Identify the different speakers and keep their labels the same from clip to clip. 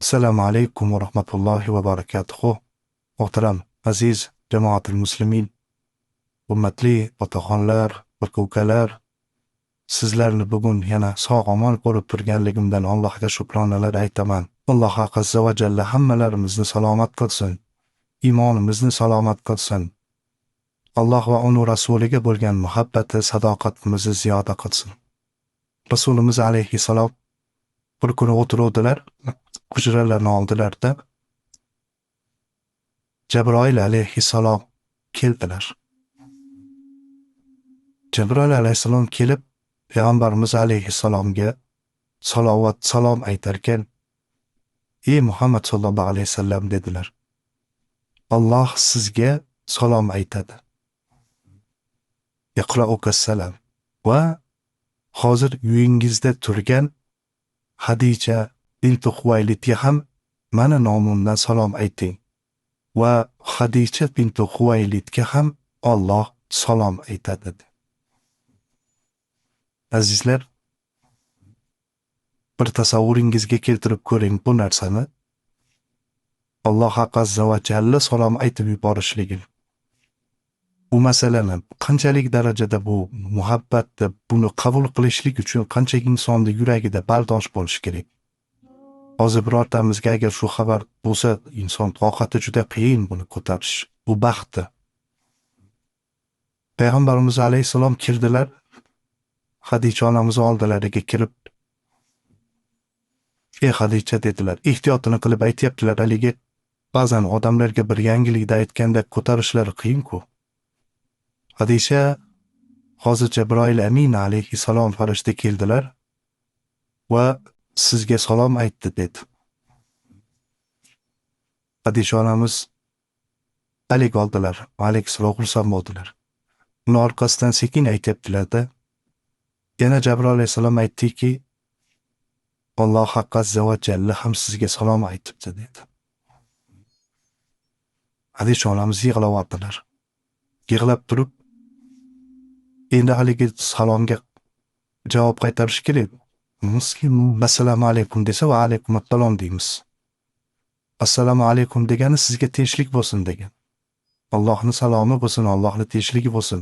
Speaker 1: Assalomu alaykum va rahmatullohi va barakatuh. Muhtaram aziz jamoatul muslimin, hurmatli otaxonlar, aka-ukalar, sizlarni bugun yana sog'-omon ko'rib turganligimdan Allohga shukronalar aytaman. Alloh azza va jalla hammalarimizni salomat qilsin, iymonimizni salomat qilsin. Alloh va uning rasuliga bo'lgan muhabbati, sadoqatimizni ziyoda qilsin. Rasulimiz alayhissalom bir kuni o'tiruvdilar, hujralarni oldilarda Jabroil alayhissalom keldilar. Jabroil alayhissalom kelib, Payg'ambarimiz alayhissalomga salovat salom aytarkan, "Ey Muhammad sallallohu alayhi vasallam" dedilar. "Alloh sizga salom aytadi. Iqra'ukas salam." Va hozir uyingizda turgan Xadija bint Xuvaylidga ham mana nomimdan salom ayting. Va Xadija bint Xuvaylidga ham Alloh salom aytadi. Azizlar, bir tasavvuringizga keltirib ko'ring bu narsani. Alloh azza va jalla salom aytib yuborishligi. Bu masalani qanchalik darajada bu muhabbatni buni qabul qilishlik uchun qancha insonning yuragida bardosh bo'lishi kerak. Hozir birortamizga agar shu xabar bo'lsa, inson toqati juda qiyin buni ko'tarish. Bu baxtdir. Payg'ambarimiz alayhisalom kirdilar. Xadija onamiz oldilariga kirib, "Ey Xadija" dedilar. Ehtiyotini qilib aytayaptilar, haligi ba'zan odamlarga bir yangilikda aytganda ko'tarishlari qiyin-ku. Xadija, hozir Jabroil Amin alayhissalom farishta keldilar va sizga salom aytdi dedi. Xadija onamiz alik oldilar, alayhissalom xursand bo'ldilar. Uni orqasidan sekin aytibdilar-da. Yana Jabroil alayhissalom aytdiki, "Alloh azza va jalla ham sizga salom aytibdi" dedi. Xadija onamiz yig'layaptilar. Yig'lab turib, endi haligi salomga javob qaytarish kerak. Muslim assalomu alaykum desa va alaykum assalom deymiz. Assalomu alaykum degani sizga tinchlik bo'lsin degan. Allohning salomi bo'lsin, Allohning tinchligi bo'lsin.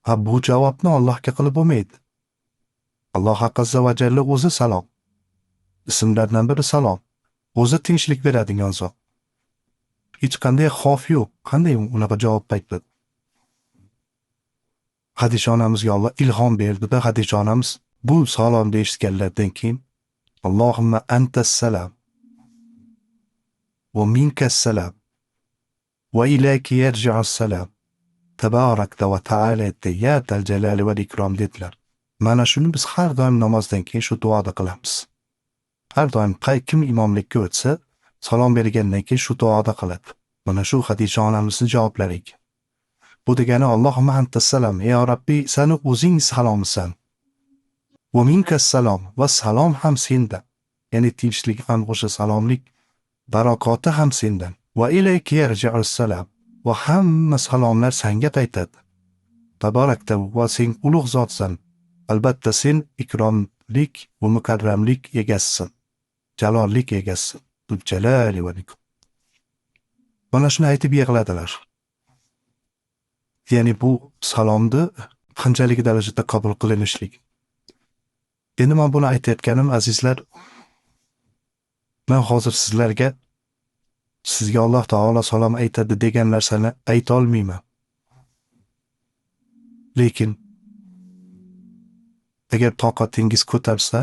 Speaker 1: Ha, bu javobni Allohga qilib bo'lmaydi. Alloh azza va jalla o'zi salom. Ismlardan biri salom. O'zi tinchlik beradigan zot. Hech qanday xavf yo'q. Qanday unaqa javob aytdi? Xadija onamizga Alloh ilhom berdi-da, Xadija onamiz bu salomni eshitganlardan keyin Allohumma antas salam va minkas salam va ilayki yarji'us salam tabarakta va ta'ala ya tal jalali va ikrom dedilar. Mana shuni biz har doim namozdan keyin shu duoda qilamiz. Har doim kim imomlikka o'tsa, salom bergandan keyin shu duoda qiladi. Mana shu Xadija onamizning javoblari ekan. Bu degani Allohumma antas salam, ey Robbi, seni o'zing salomsan. Va minkas salom, va salom ham sendan. Ya'ni tinchlik ham o'sha salomlik, barakoti ham sendan. Va ilayki yarji'us salam, va hamma salomlar senga qaytadi. Tabarakta, va sen ulug' zotsan. Albatta sen ikromlik va mukarramlik egasisan. Jalollik egasisan. Zul jalali va ikrom. Mana shuni aytib yig'ladilar. Ya'ni bu salomni qanchalik darajada qabul qilinishlik. Endi men buni aytayotganim azizlar, men hozir sizga Alloh taolo salom aytadi degan narsani ayta olmayman. Lekin agar toqatingiz ko'tarsa,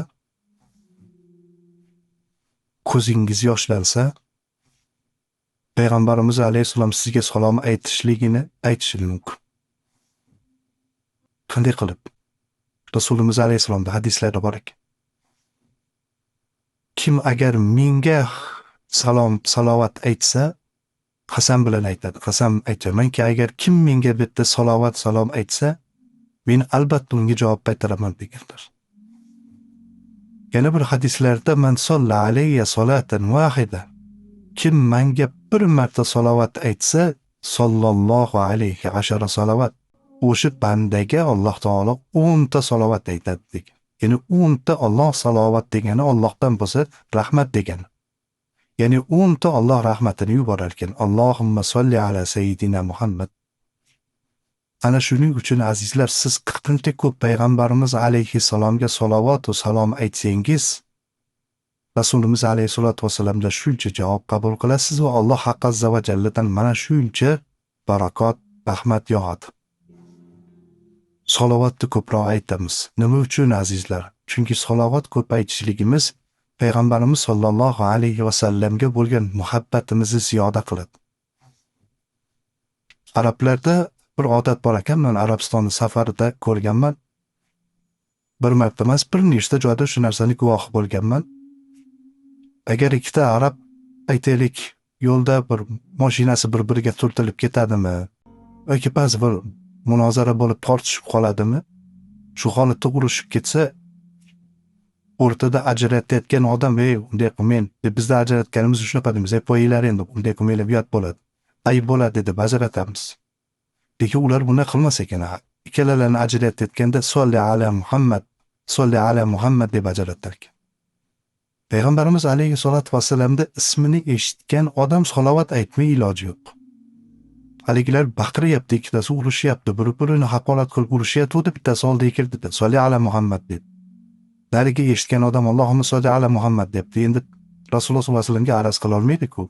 Speaker 1: ko'zingiz yoshlansa, Payg'ambarimiz alayhissalom sizga salom aytishligini aytishingiz mumkin. Qanday qilib? Rasulimiz alayhissalomda hadislarda bor ekan. Kim agar menga salovat aytsa, qasam bilan aytadi. Qasam aytamanki, agar kim menga bitta salom aytsa, men albatta unga javob qaytaraman deganlar. Yana bir hadislarda man solla alayya solatan wahida. Kim menga bir marta salovat aytsa, sallallohu alayhi ashara salovat. O'sha bandaga Alloh taolo 10 ta salovat aytadi degan. Ya'ni o'nta Alloh salovat degani Allohdan bo'lsa rahmat degani. Ya'ni o'nta Alloh rahmatini yuborar ekan. Allohumma solli ala sayyidina Muhammad. Ana shuning uchun azizlar, siz 40 ta ko'p payg'ambarimiz alayhissalomga salovat va salom aytsangiz, Rasulimiz alayhissalatu vasallamdan shuncha javob qabul qilasiz va Alloh azza va jalladan mana shuncha barakot, rahmat yog'adi. Salovatni ko'proq aytamiz. Nima uchun azizlar? Chunki salovat ko'p aytishligimiz payg'ambarimiz sollallohu alayhi va sallamga bo'lgan muhabbatimizni ziyoda qiladi. Arablarda bir odat bor ekan, men Arabistonning safarida ko'rganman. Bir marta emas, bir nechta joyda shu narsani guvohi bo'lganman. Agar ikkita arab aytaylik yo'lda bir mashinasi bir-biriga turtilib ketadimi yoki ba'zi bir munozara bo'lib tortishib qoladimi, shu holatda urushib ketsa, o'rtada ajratayotgan odam unday qilmang deb, bizda ajratganimiz shunaqa deymiz, qo'yinglar endi, unday qilmanglar, uyat bo'ladi, ayb bo'ladi deb ajratamiz. Lekin ular bunday qilmas ekan. Ikkalalarini ajratayotganda solli ala Muhammad deb ajratar ekan. Payg'ambarimiz alayhissalatu vasallamda ismini eshitgan odam salovat aytmay iloji yo'q. Haligilar baqiryapti, ikkitasi urushyapti, bir-birini haqorat qilib urushyapti, bittasi oldiga keldi-da, solli ala Muhammad dedi. Nariga eshitgan odam Allohumma solli ala Muhammad debdi. Endi Rasululloh sollallohu alayhi vasallamga araz qila olmaydi-ku.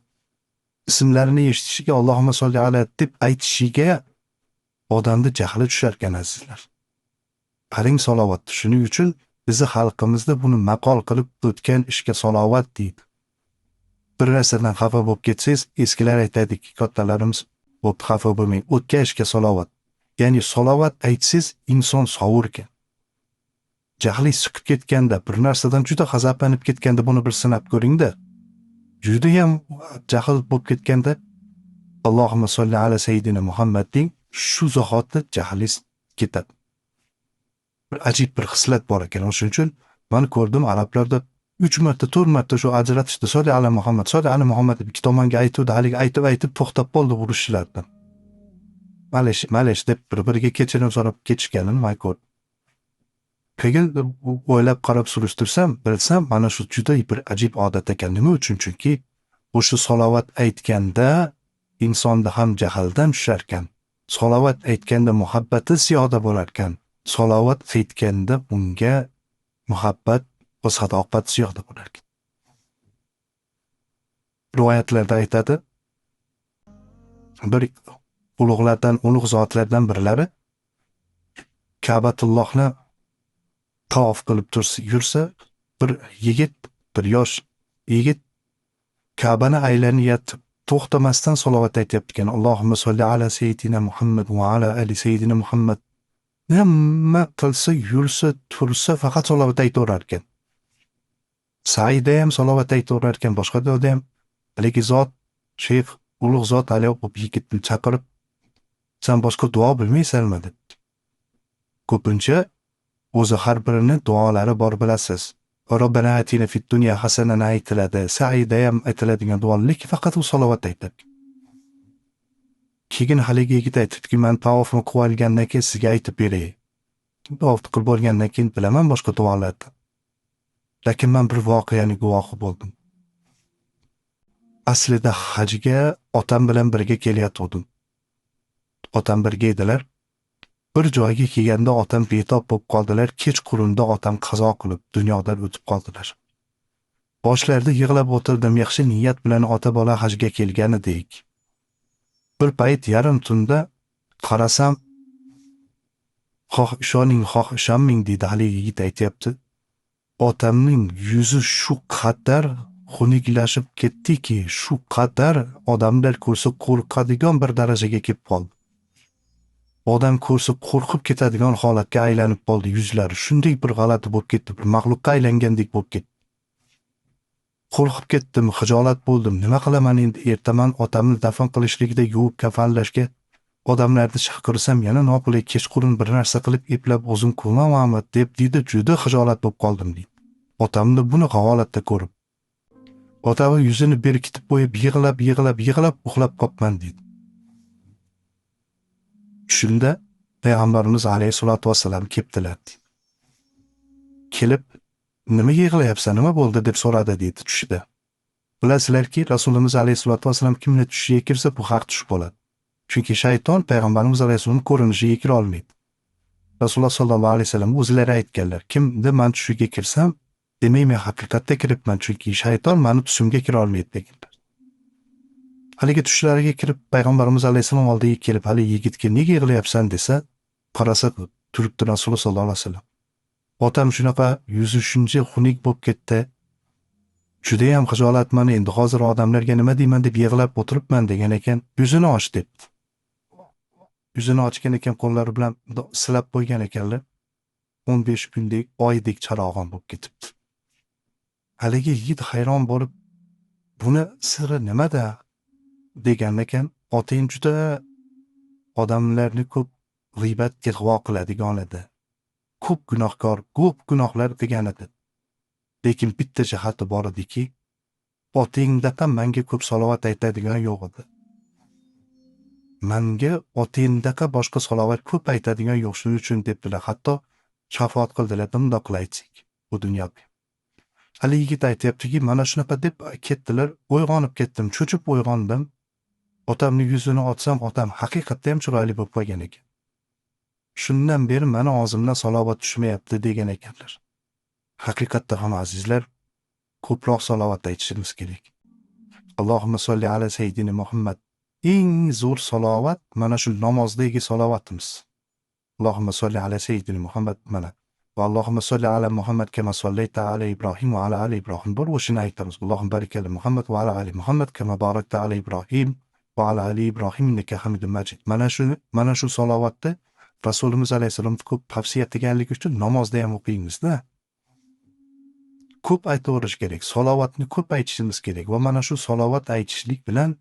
Speaker 1: Ismlarini eshitishiga Allohumma solli ala deb aytishiga odamda jahli tushar ekan azizlar. Qarang salovat. Shuning uchun bizi xalqimizda buni maqol qilib o'tgan ishga salovat deydi. Bir narsadan xafa bo'lib ketsangiz, eskilar aytadiki, kattalarimiz, bo'pti xafa bo'lmang, o'tgan ishga salovat. Ya'ni salovat aytsangiz inson sovur ekan. Jahli siqib ketganda, bir narsadan juda g'azablanib ketganda buni bir sinab ko'ring-da. Juda ham jahl bo'lib ketganda Allohumma solli ala sayyidina Muhammad deng, shu zahotda jahlingiz ketadi. Bir ajib bir xislat bor ekan. O'shuning uchun men ko'rdim arablarda 3 marta, 4 marta shu ajratishdi. Solli ala Muhammad deb ikki tomonga aytuvdi, haligi aytib to'xtab qoldi urushchilardan. Malish deb bir-biriga kechirim so'rab ketishganini men ko'rdim. Keyin o'ylab qarab surishtirsam, bilsam, mana shu juda bir ajib odat ekan. Nima uchun? Chunki o'sha salovat aytganda insonda ham jahldan tushar ekan. Salovat aytganda muhabbati ziyoda bo'lar ekan. Salovat aytganda unga muhabbat va sadoqat ziyoda bo'lar ekan. Rivoyatlarda aytadi, bir ulug' zotlardan birlari Ka'batullohni tavof qilib yursa, bir yosh yigit Ka'bani aylanyapti, to'xtamasdan salovat aytyapti ekan. Allohumma solli ala sayyidina Muhammad va ala ali sayyidina Muhammad. Nima qilsa, yursa, tursa faqat salovat aytaverar ekan. Saida ham salovat aytaverar ekan, boshqa joyda ham. Haligi zot, shayx, ulug' zot Aliyobov yigitni chaqirib, "Sen boshqa duo bilmaysanmi?" dedi. Ko'pincha o'zi har birini duolari bor, bilasiz. Robbana atina fid dunya hasanatan aytiladi, saida ham aytiladigan duolik faqat u salovat aytadi. Keyin haligi yigit aytibdiki, "Men tavofni qilib olgandan keyin sizga aytib beray. Tavofni qilib bo'lgandan keyin bilaman boshqa duolarni. Lekin men bir voqeani guvohi bo'ldim. Aslida hajga otam bilan birga kelayotgandim. Otam birga edilar. Bir joyga kelganda otam betob bo'lib qoldilar. Kechqurunda otam qazo qilib dunyodan o'tib qoldilar. Boshlarida yig'lab o'tirdim. Yaxshi niyat bilan ota-bola hajga kelgan edik. Bir payt yarim tunda qarasam, xoh ishoning, xoh ishonmang dedi haligi yigit aytayapti. Otamning yuzi shu qadar xunuklashib ketdiki, shu qadar odamlar ko'rsa qo'rqadigan bir darajaga kelib qoldi. Odam ko'rsa qo'rqib ketadigan holatga aylanib qoldi yuzlari. Shunday bir g'alati bo'lib ketdi, bir mag'lubga aylangandek bo'lib ketdi. Qo'rqib ketdim, xijolat bo'ldim. Nima qilaman endi? Ertaman otamni dafn qilishlikda yuvib kafanlashga odamlarni chaqirsam, yana noqulay kechqurun bir narsa qilib eplab o'zim ko'mamanmi deb dedi, juda xijolat bo'lib qoldim deydi. Otamni buni holatda ko'rib, otami yuzini berkitib qo'yib yig'lab uxlab qolibman dedi. Shunda payg'ambarimiz alayhisolatu vasallam kelibdilar. kelib, "Nima yig'layapsan? Nima bo'ldi?" deb so'radi deydi tushida. Bilasizlarki, Rasulimiz alayhisolatu vasallam kimni tushiga kirsa, bu haq tush bo'ladi. Chunki shayton payg'ambarimiz alayhisolamning ko'rinishiga kira olmaydi. Rasululloh sollallohu alayhi vasallam o'zlari aytganlar, kimda men tushiga kirsam, demak men haqiqatda kiribman, chunki shayton meni tushimga kira olmaydi deganlar. Haligi tushlariga kirib payg'ambarimiz alayhisalom oldiga kelib, hali yigitga nega yig'layapsan desa, qarasa turibdi Rasululloh sollallohu alayhi vasallam. Otam shunaqa yuzi shuncha xunuk bo'lib ketdi. Juda ham xijolatman, endi hozir odamlarga nima deyman deb yig'lab o'tiribman degan ekan, yuzini och debdi. Yuzini ochgan ekan, qo'llari bilan silab qo'ygan ekanlar. 15 kundek, oydek charog'on bo'lib ketibdi. Haligi yigit hayron bo'lib, buni siri nimada degan ekan, otang juda odamlarni ko'p g'iybatga ig'vo qiladigan edi. Ko'p gunohkor, ko'p gunohlar qilgan edi. Lekin bitta jihati bor ediki, otangdaqa menga ko'p salovat aytadigan yo'q edi. Menga otangdaqa boshqa salovat ko'p aytadigan yo'q, shuning uchun debdilar. Hatto shafoat qildilar, bundoq aytsak bu dunyoga. Hali yigit aytayaptiki, mana shunaqa deb ketdilar, uyg'onib ketdim, cho'chib uyg'ondim. Otamning yuzini ochsam, otam haqiqatda ham chiroyli bo'lib qolgan ekan. Shundan beri meni og'zimdan salovat tushmayapti degan ekanlar. Haqiqatda ham azizlar, ko'proq salovat aytishimiz kerak. Allohumma solli ala sayyidina Muhammad. Eng zo'r salovat mana shu namozdagi salovatimiz. Allohumma solli ala sayyidina Muhammad mana. Va Allohumma solli ala Muhammad kama sollayta ala Ibrohim va ala ali Ibrohim. Bu o'shini aytamiz. Allohumma barik ala Muhammad va ala ali Muhammad kama barakta ala Ibrohim va ala ali Ibrohim innaka Hamidum Majid. Mana shu salovatni Rasulimiz alayhisalom ko'p tavsiya etganligi uchun namozda ham o'qiymiz-da. Ko'p aytaverish kerak. Salovatni ko'p aytishimiz kerak va mana shu salovat aytishlik bilan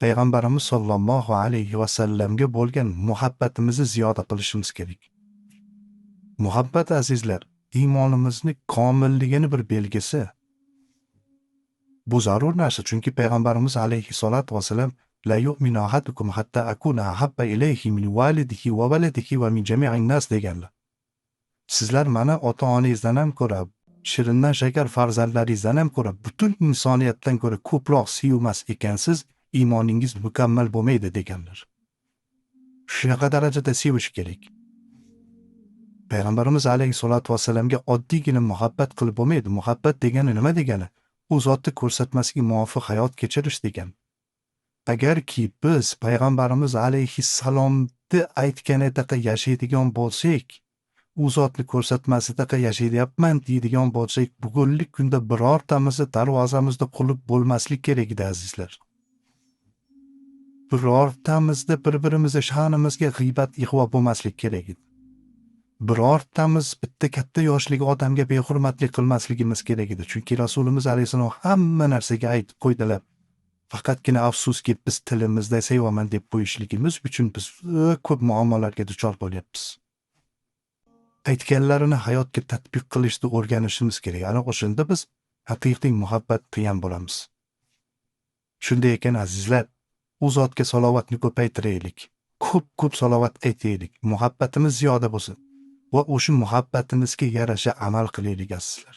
Speaker 1: payg'ambarimiz sollallohu alayhi va sallamga bo'lgan muhabbatimizni ziyoda qilishimiz kerak. Muhabbat azizlar, iymonimizni komilligini bir belgisi. Bu zarur narsa, chunki payg'ambarimiz alayhi salatu vasallam la yu'minu ahadukum hatta akuna ahabba ilayhi min walidihi va waladihi va min jami'in nas deganlar. Sizlar mana ota-onangizdan ham ko'ra, shirindan shakar farzandlaringizdan ham ko'ra, butun insoniyatdan ko'ra ko'proq suymas ekansiz, iymoningiz mukammal bo'lmaydi deganlar. Shunaqa darajada sevish kerak. Payg'ambarimiz alayhi salatu vasallamga oddiygina muhabbat qilib bo'lmaydi. Muhabbat degani nima degani? U zotni ko'rsatmasiga muvofiq hayot kechirish degan. Agarki biz payg'ambarimiz alayhi salomni aytganidaqa yashaydigan bo'lsak, u zotni ko'rsatmasidaqa yashayapman deydigan bo'lsak, bugungi kunda birortamizni darvozamizda qulib bo'lmaslik kerak edi azizlar. Birortamizda bir-birimizga sha'nimizga g'iybat ig'vo bo'lmaslik kerak edi. Birortamiz bitta katta yoshlik odamga behurmatlik qilmasligimiz kerak edi. Chunki Rasulimiz alayhisalom hamma narsaga aytib qo'ydilar. Faqatgina afsuski biz tilimizda sevaman deb qo'yishligimiz uchun biz ko'p muammolarga duchor bo'lyapmiz. Aytganlarini hayotga tatbiq qilishni o'rganishimiz kerak. Ana o'shanda biz haqiqiy muhabbat qilgan bo'lamiz. Shunday ekan azizlar, u zotga salovatni ko'paytiraylik. Ko'p salovat aytaylik. Muhabbatimiz ziyoda bo'lsin. Va o'sha muhabbatimizga yarasha amal qilaylik azizlar.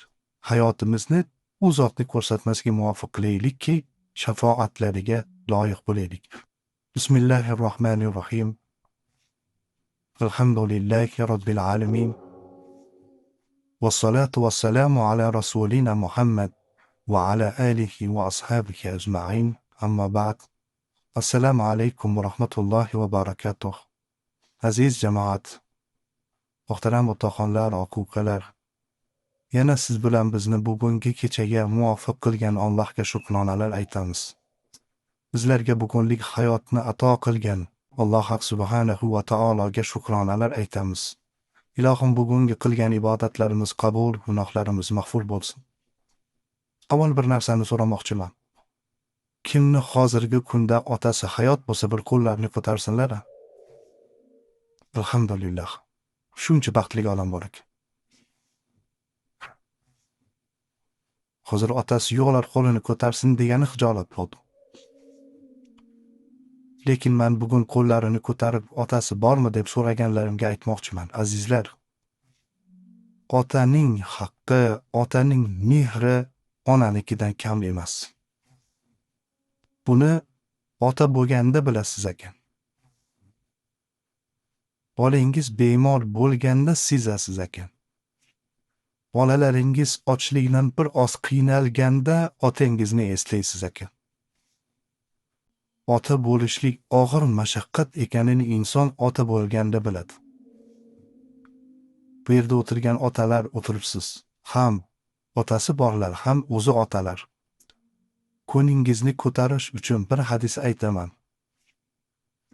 Speaker 1: Hayotimizni u zotni ko'rsatmasiga muvofiq qilaylikki, shafoatlariga loyiq bo'laylik. Bismillahirrohmanirrohim. Alhamdulillahi robbil alamin. Vassalatu vassalamu ala rasulina Muhammad va ala alihi va ashabihi ajma'in. Amma ba'd. Assalomu alaykum va rahmatullohi va barakatuh. Aziz jamoat, muhtaram otaxonlar, oquqalar, yana siz bilan bizni bugungi kechaga muvofiq qilgan Allohga shukronalar aytamiz. Bizlarga bugunlik hayotni ato qilgan Alloh subhanahu va taologa shukronalar aytamiz. Ilohim bugungi qilgan ibodatlarimiz qabul, gunohlarimiz mag'fur bo'lsin. Avval bir narsani so'ramoqchiman. Kimni hozirgi kunda otasi hayot bo'lsa bir qo'llarini ko'tarsinlar. Alhamdulillah. Shuncha baxtli odam bor ekan. Hozir otasi yo'qlar qo'lini ko'tarsin degani xijolat bo'ldi. Lekin men bugun qo'llarini ko'tarib otasi bormi deb so'raganlarimga aytmoqchiman. Azizlar, otaning haqqi, otaning mehri onanikidan kam emas. Buni ota bo'lganda bilasiz ekan. Bolangiz bemor bo'lganda sezasiz ekan. Bolalaringiz ochlikdan bir oz qiynalganda otangizni eslaysiz ekan. Ota bo'lishlik og'ir mashaqqat ekanini inson ota bo'lganda biladi. Bu yerda o'tirgan otalar o'tiribsiz. Ham otasi borlar, ham o'zi otalar. Ko'ningizni ko'tarish uchun bir hadis aytaman.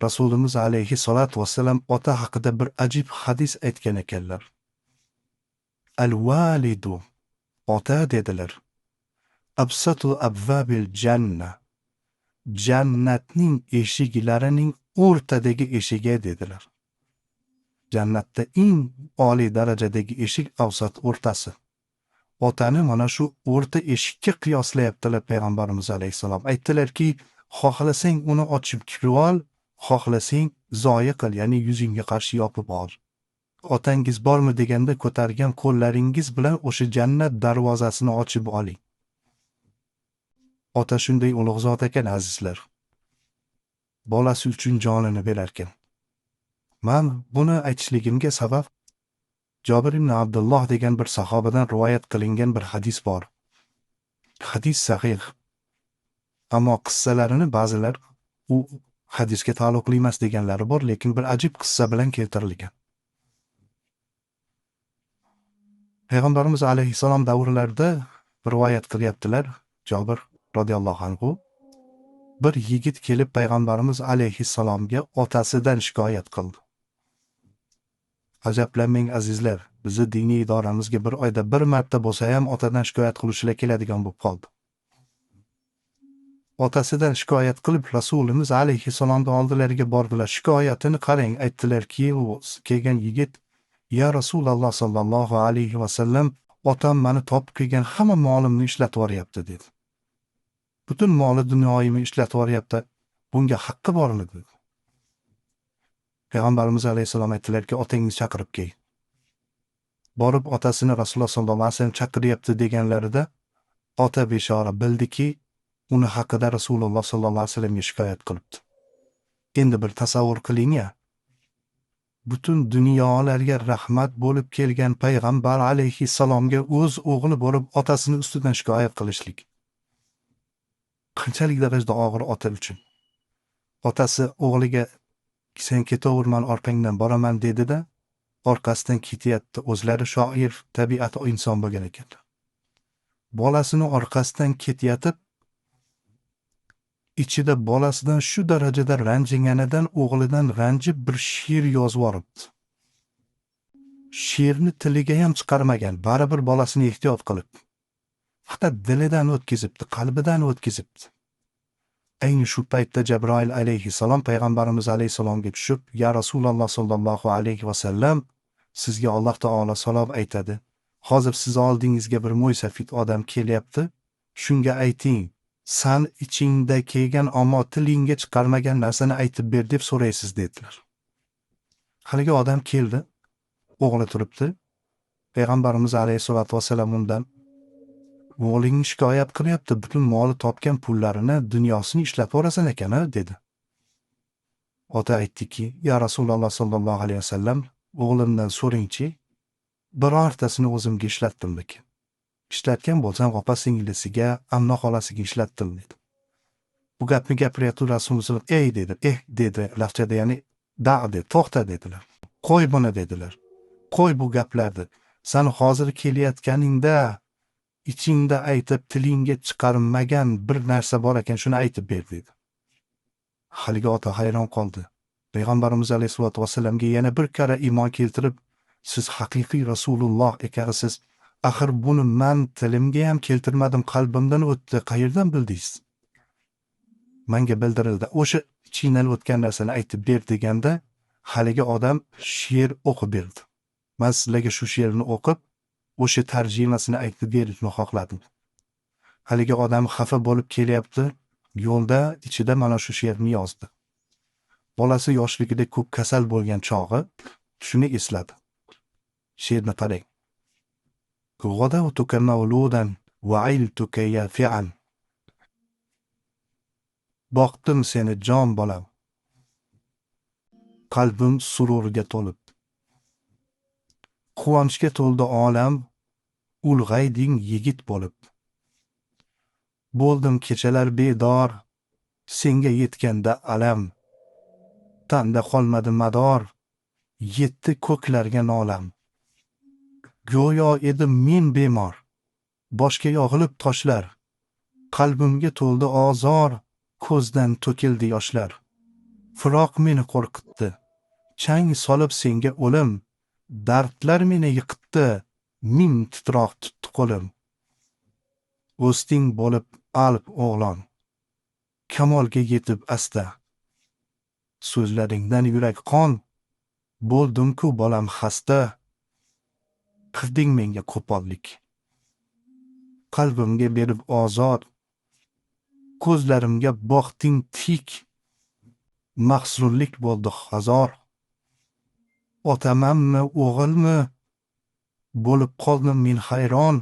Speaker 1: Rasulimiz alayhi salatu vassalam ota haqida bir ajib hadis aytgan ekanlar. Al-validu, ota dedilar. Absatu abvabil janna. Jannatning eshiklarining o'rtadagi eshigi dedilar. Jannatda eng oliy darajadagi eshik avsat o'rtasi. Otani mana shu o'rta eshikka qiyoslayaptilar payg'ambarimiz alayhisalom. Aytdilarki, xohlasang uni ochib kirib ol, xohlasang zoya qil, ya'ni yuzingga qarshi yopib ol. Otangiz bormi deganda ko'targan qo'llaringiz bilan o'sha jannat darvozasini ochib oling. Ota shunday ulug' zot ekan azizlar. Bolasi uchun jonini berar ekan. Men buni aytishligimga sabab Jabir ibn Abdulloh degan bir sahobadan rivoyat qilingan bir hadis bor. Hadis sahih. Ammo qissalarini ba'zilar u hadisga taalluqli emas deganlari bor, lekin bir ajib qissa bilan keltirilgan. Payg'ambarimiz alayhisalom davrlarida rivoyat qilyaptilar, Jabir radhiyallohu anhu. Bir yigit kelib payg'ambarimiz alayhisalomga otasidan shikoyat qildi. Ajablanmang azizlar, bizni diniy idoramizga bir oyda bir marta bo'lsa ham otadan shikoyat qiluvchilar keladigan bo'lib qoldi. Otasidan shikoyat qilib Rasulimiz alayhisalomning oldilariga bordilar. Shikoyatini qarang, aytdilarki, kelgan yigit, "Ya Rasululloh sallallohu alayhi va sallam, otam meni topib kelgan hamma molimni ishlatib yuboryapti" dedi. Butun moli dunyoyimni ishlatib yuboryapti. Bunga haqqi bormi dedi. Payg'ambarimiz alayhisalom aytdilarki, otangizni chaqirib kel. Borib otasini Rasululloh sallallohu alayhi vasallam chaqiryapti deganlarida ota beshora bildiki, uni haqida Rasululloh sallallohu alayhi vasallamga shikoyat qilibdi. Endi bir tasavvur qiling-ya. Butun dunyolarga rahmat bo'lib kelgan payg'ambar alayhisalomga o'z o'g'li bo'lib otasini ustidan shikoyat qilishlik. Qanchalik darajada og'ir ota uchun. Otasi o'g'liga "Sen ketaverman, orqangdan boraman" dedi-da, orqasidan ketyapti. O'zlari shoir, tabiati inson bo'lgan ekan. Bolasini orqasidan ketyatib, ichida bolasidan shu darajada ranjiganidan o'g'lidan ranjib bir she'r yozib yuboribdi. She'rni tiliga ham chiqarmagan, baribir bolasini ehtiyot qilib. Faqat dilidan o'tkazibdi, qalbidan o'tkazibdi. Ayni shu paytda Jabroil alayhisalom payg'ambarimiz alayhisalomga tushib, "Ya Rasululloh sallallohu alayhi va sallam, sizga Alloh taolo salom aytadi. Hozir siz oldingizga bir mo'ysafid odam kelyapti. Shunga ayting, san ichingda kelgan ammo tilingga chiqarmagan narsani aytib ber" deb so'raysiz dedilar. Haligi odam keldi, o'g'li turibdi. Payg'ambarimiz alayhisolatu vasallam undan, "O'g'ling shikoyat qilyapti, butun moli topgan pullarini, dunyosini ishlab o'rasan ekan" dedi. Ota aytdiki, "Ya Rasululloh sallallohu alayhi vasallam, o'g'limdan so'ringchi, birortasini o'zimga ishlatdim lekin. Ishlatgan bo'lsam opa singlisiga, ammo xolasiga ishlatdim" dedi. Bu gapni gapirayotib Rasululloh "Ey" dedi. Dedi lafchada, ya'ni "Da" dedi, "To'xta" dedilar. "Qo'y buni" dedilar. "Qo'y bu gaplarni. Sen hozir kelayotganingda ichingda aytib tilingga chiqarmagan bir narsa bor ekan, shuni aytib ber" dedi. Haligi ota hayron qoldi. Payg'ambarimiz alayhisolatu vasallamga yana bir karra iymon keltirib, "Siz haqiqiy Rasululloh ekansiz. Axir buni men tilimga ham keltirmadim, qalbimdan o'tdi. Qayerdan bildingiz?" Menga bildirildi. O'sha ichingdan o'tgan narsani aytib ber deganda, haligi odam she'r o'qib berdi. Men sizlarga shu she'rni o'qib, o'sha tarjimasini aytib berishni xohladim. Haligi odam xafa bo'lib kelyapti, yo'lda ichida mana shu she'rni yozdi. Bolasi yoshligida ko'p kasal bo'lgan chog'i shuni esladi. She'rni qarang. غدوتك مولودا وعيلتك يافعا. Boqdim seni jon bolam, qalbim sururga to'lib. Quvonchga to'ldi olam, ulg'ayding yigit bo'lib. Bo'ldim kechalar bedor, senga yetganda alam. Tanda qolmadi mador, yetdi ko'klarga nolam. Go'yo edim men bemor, boshga yog'ilib toshlar. Qalbimga to'ldi ozor, ko'zdan to'kildi yoshlar. Firoq meni qo'rqitdi, chang solib senga o'lim. Dardlar meni yiqitdi, ming titroq tutdi qo'lim. O'sting bo'lib alp o'g'lon, kamolga yetib asta. So'zlaringdan yurak qon, bo'ldim-ku bolam xasta. Qilding menga qo'pollik, qalbimga berib ozor. Ko'zlarimga boqding tik, mahzunlik bo'ldi hazor. Otamanmi, o'g'ilmi, bo'lib qoldim men hayron.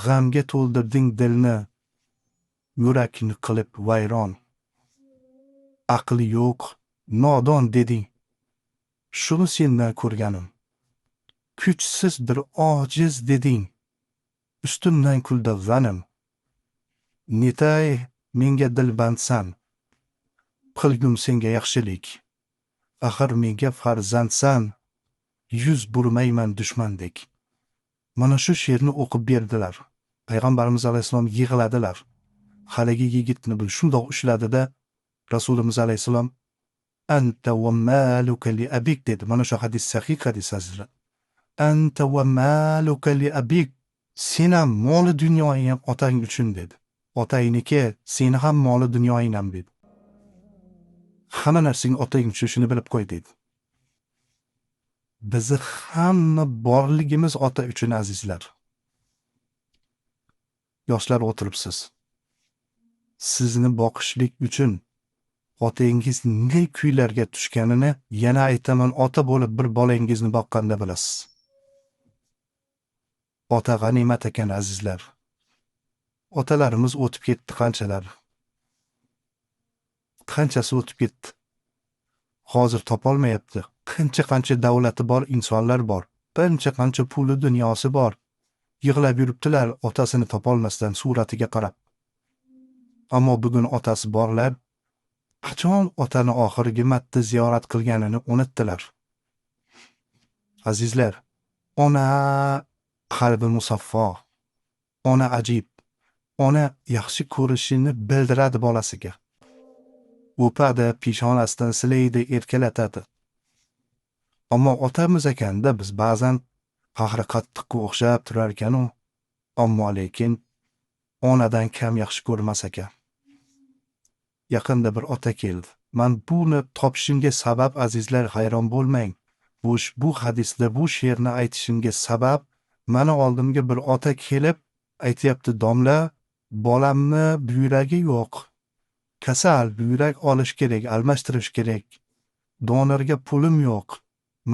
Speaker 1: G'amga to'ldirding dilni, yurakni qilib vayron. Aqli yo'q, nodon deding, shuni sendan ko'rganim. Kuchsiz bir ojiz deding, ustimdan kuldi g'anim. Netay menga dilbandsan, qilgum senga yaxshilik. Axir menga farzandsan, yuz burmayman dushmandek. Mana shu she'rni o'qib berdilar. Payg'ambarimiz alayhisalom yig'ladilar. Haligi yigitni bir shundoq ushladida Rasulimiz alayhisalom anta va maluka li abik dedi. Mana shu hadis sahih hadis azizlar. Anta va maluka li abik. Sen ham moli dunyoing ham otang uchun dedi. Otayniki, seni ham moli dunyoing ham dedi. Hamma narsang otang uchun, shuni bilib qo'y dedi. Bizi hamma borligimiz ota uchun azizlar. Yoshlar o'tiribsiz. Sizni boqishlik uchun otangiz ne kuylarga tushganini yana aytaman, ota bo'lib bir bolangizni boqqanda bilasiz. Ota g'animat ekan azizlar. Otalarimiz o'tib ketdi qanchalar. Qanchasi o'tib ketdi. Hozir topolmayapti. Qancha davlati bor insonlar bor. Qancha puli dunyosi bor. Yig'lab yuribdilar otasini topolmasdan suratiga qarab. Ammo bugun otasi borlar qachon otani oxirgi marta ziyorat qilganini unutdilar. Azizlar, ona qalbi musaffo. Ona ajib. Ona yaxshi ko'rishini bildiradi bolasiga. O'padi, peshonasidan silaydi, erkalatadi. Ammo otamiz ekanda biz ba'zan qahri qattiqqa o'xshab turar ekan-u, ammo lekin onadan kam yaxshi ko'rmas ekan. Yaqinda bir ota keldi. Men buni topishimga sabab azizlar, hayron bo'lmang. Bu hadisda bu she'rni aytishimga sabab mana oldimga bir ota kelib aytayapti, domla, bolamni buyragi yo'q. Kasal, buyrak olish kerak, almashtirish kerak. Donorga pulim yo'q.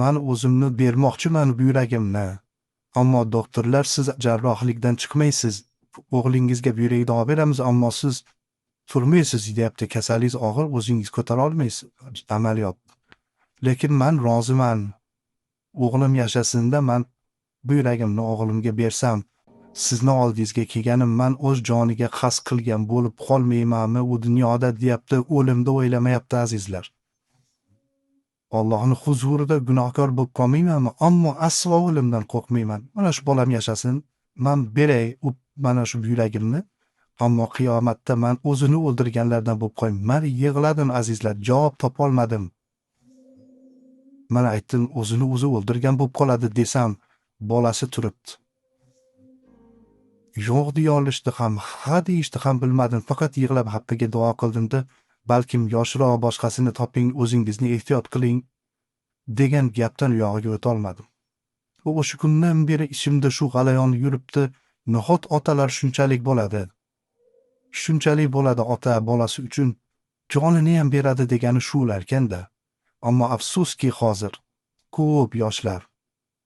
Speaker 1: Men o'zimni bermoqchiman buyragimni. Ammo doktorlar siz jarrohlikdan chiqmaysiz. O'g'lingizga buyrakni olib beramiz, ammo siz turmaysiz deyapti. Kasalingiz og'ir, o'zingiz ko'tara olmaysiz amaliyot. Lekin men roziman. O'g'lim yashasinda men buyragimni o'g'limga bersam, sizni oldingizga kelganim men o'z joniga qasd qilgan bo'lib qolmaymanmi u dunyoda deyapti, o'limni o'ylamayapti azizlar. Allohning huzurida gunohkor bo'lib qolmaymanmi? Ammo aslo o'limdan qo'rqmayman. Mana shu bolam yashasin, men beray mana shu buyragimni. Ammo qiyomatda men o'zini o'ldirganlardan bo'lib qo'yim. Men yig'ladim azizlar, javob topolmadim. Men aytdim, o'zini o'zi o'ldirgan bo'lib qoladi desam, bolasi turibdi. Yo'q deya olishdi ham, ha deyishdi ham bilmadim. Faqat yig'lab haqqiga duo qildimda, balkim yoshroq boshqasini toping, o'zingizni ehtiyot qiling degan gapdan uyog'iga o'ta olmadim. O'sha kundan beri ichimda shu g'alayon yuribdi. Nahot otalar shunchalik bo'ladi. Shunchalik bo'ladi ota bolasi uchun jonini ham beradi degani shular ekanda. Ammo afsuski hozir ko'p yoshlar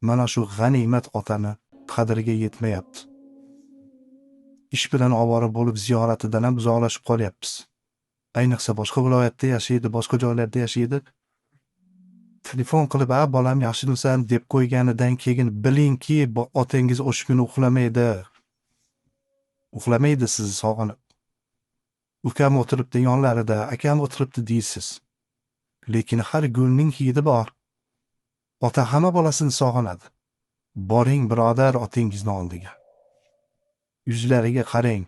Speaker 1: mana shu g'animat otani qadriga yetmayapti. Ish bilan ovora bo'lib ziyoratidan ham uzoqlashib qolyapmiz. Ayniqsa boshqa viloyatda yashaydi, boshqa joylarda yashaydi. Telefon qilib, "A bolam yaxshimisan?" deb qo'yganidan keyin bilingki, otangiz o'sha kuni uxlamaydi. Uxlamaydi sizni sog'inib. Ukam o'tiribdi yonlarida, akam o'tiribdi deysiz. Lekin har gulning hidi bor. Ota hamma bolasini sog'inadi. Boring birodar otangizni oldiga. Yuzlariga qarang.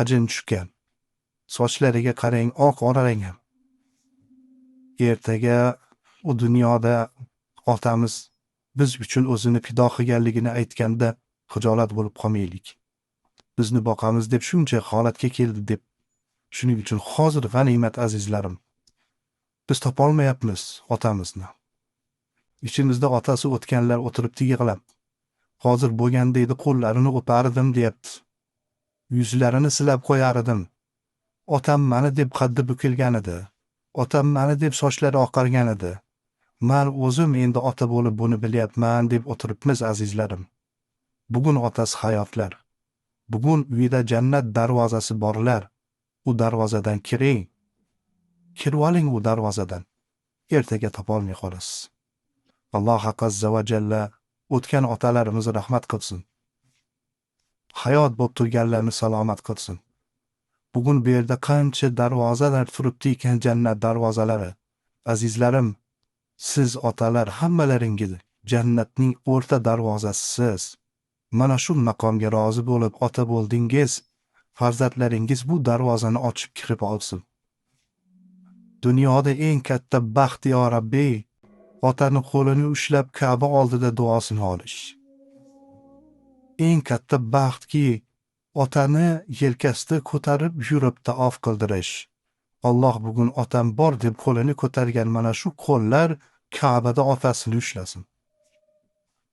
Speaker 1: Ajin tushgan. Sochlariga qarang, oq oralangan. Ertaga u dunyoda otamiz biz uchun o'zini fido qilganligini aytganda xijolat bo'lib qolmaylik. Bizni boqamiz deb shuncha holatga keldi deb. Shuning uchun hozir g'animat azizlarim. Biz topolmayapmiz otamizni. İçimizde otasi o'tganlar o'tiribdi yig'lab. Hozir bo'lganda edi qo'llarini o'pardim deyapti. Yuzlarini silab qo'yar edim. Otam meni deb qaddi bukilgan edi. Otam meni deb sochlari oqargan edi. Men o'zim endi ota bo'lib buni bilyapman deb o'tiribmiz azizlarim. Bugun otasi hayotlar. Bugun uyida jannat darvozasi borlar. U darvozadan kiring. Kirib oling u darvozadan. Ertaga topolmay qolasiz. Alloh azza va jalla o'tgan otalarimizni rahmat qilsin. Hayot bo'lib turganlarni salomat qilsin. Bugun bu yerda qancha darvozalar turibdi ekan jannat darvozalari. Azizlarim, siz otalar hammalaringiz jannatning o'rta darvozasisiz. Mana shu maqomga rozi bo'lib ota bo'ldingiz. Farzandlaringiz bu darvozani ochib kirib olsin. Dunyoda eng katta baxt ya Rabbi, otani qo'lini ushlab Ka'ba oldida duosini olish. Eng katta baxtki, otani yelkasida ko'tarib yurib taof qildirish. Alloh bugun otam bor deb qo'lini ko'targan mana shu qo'llar Ka'bada otasini ushlasin.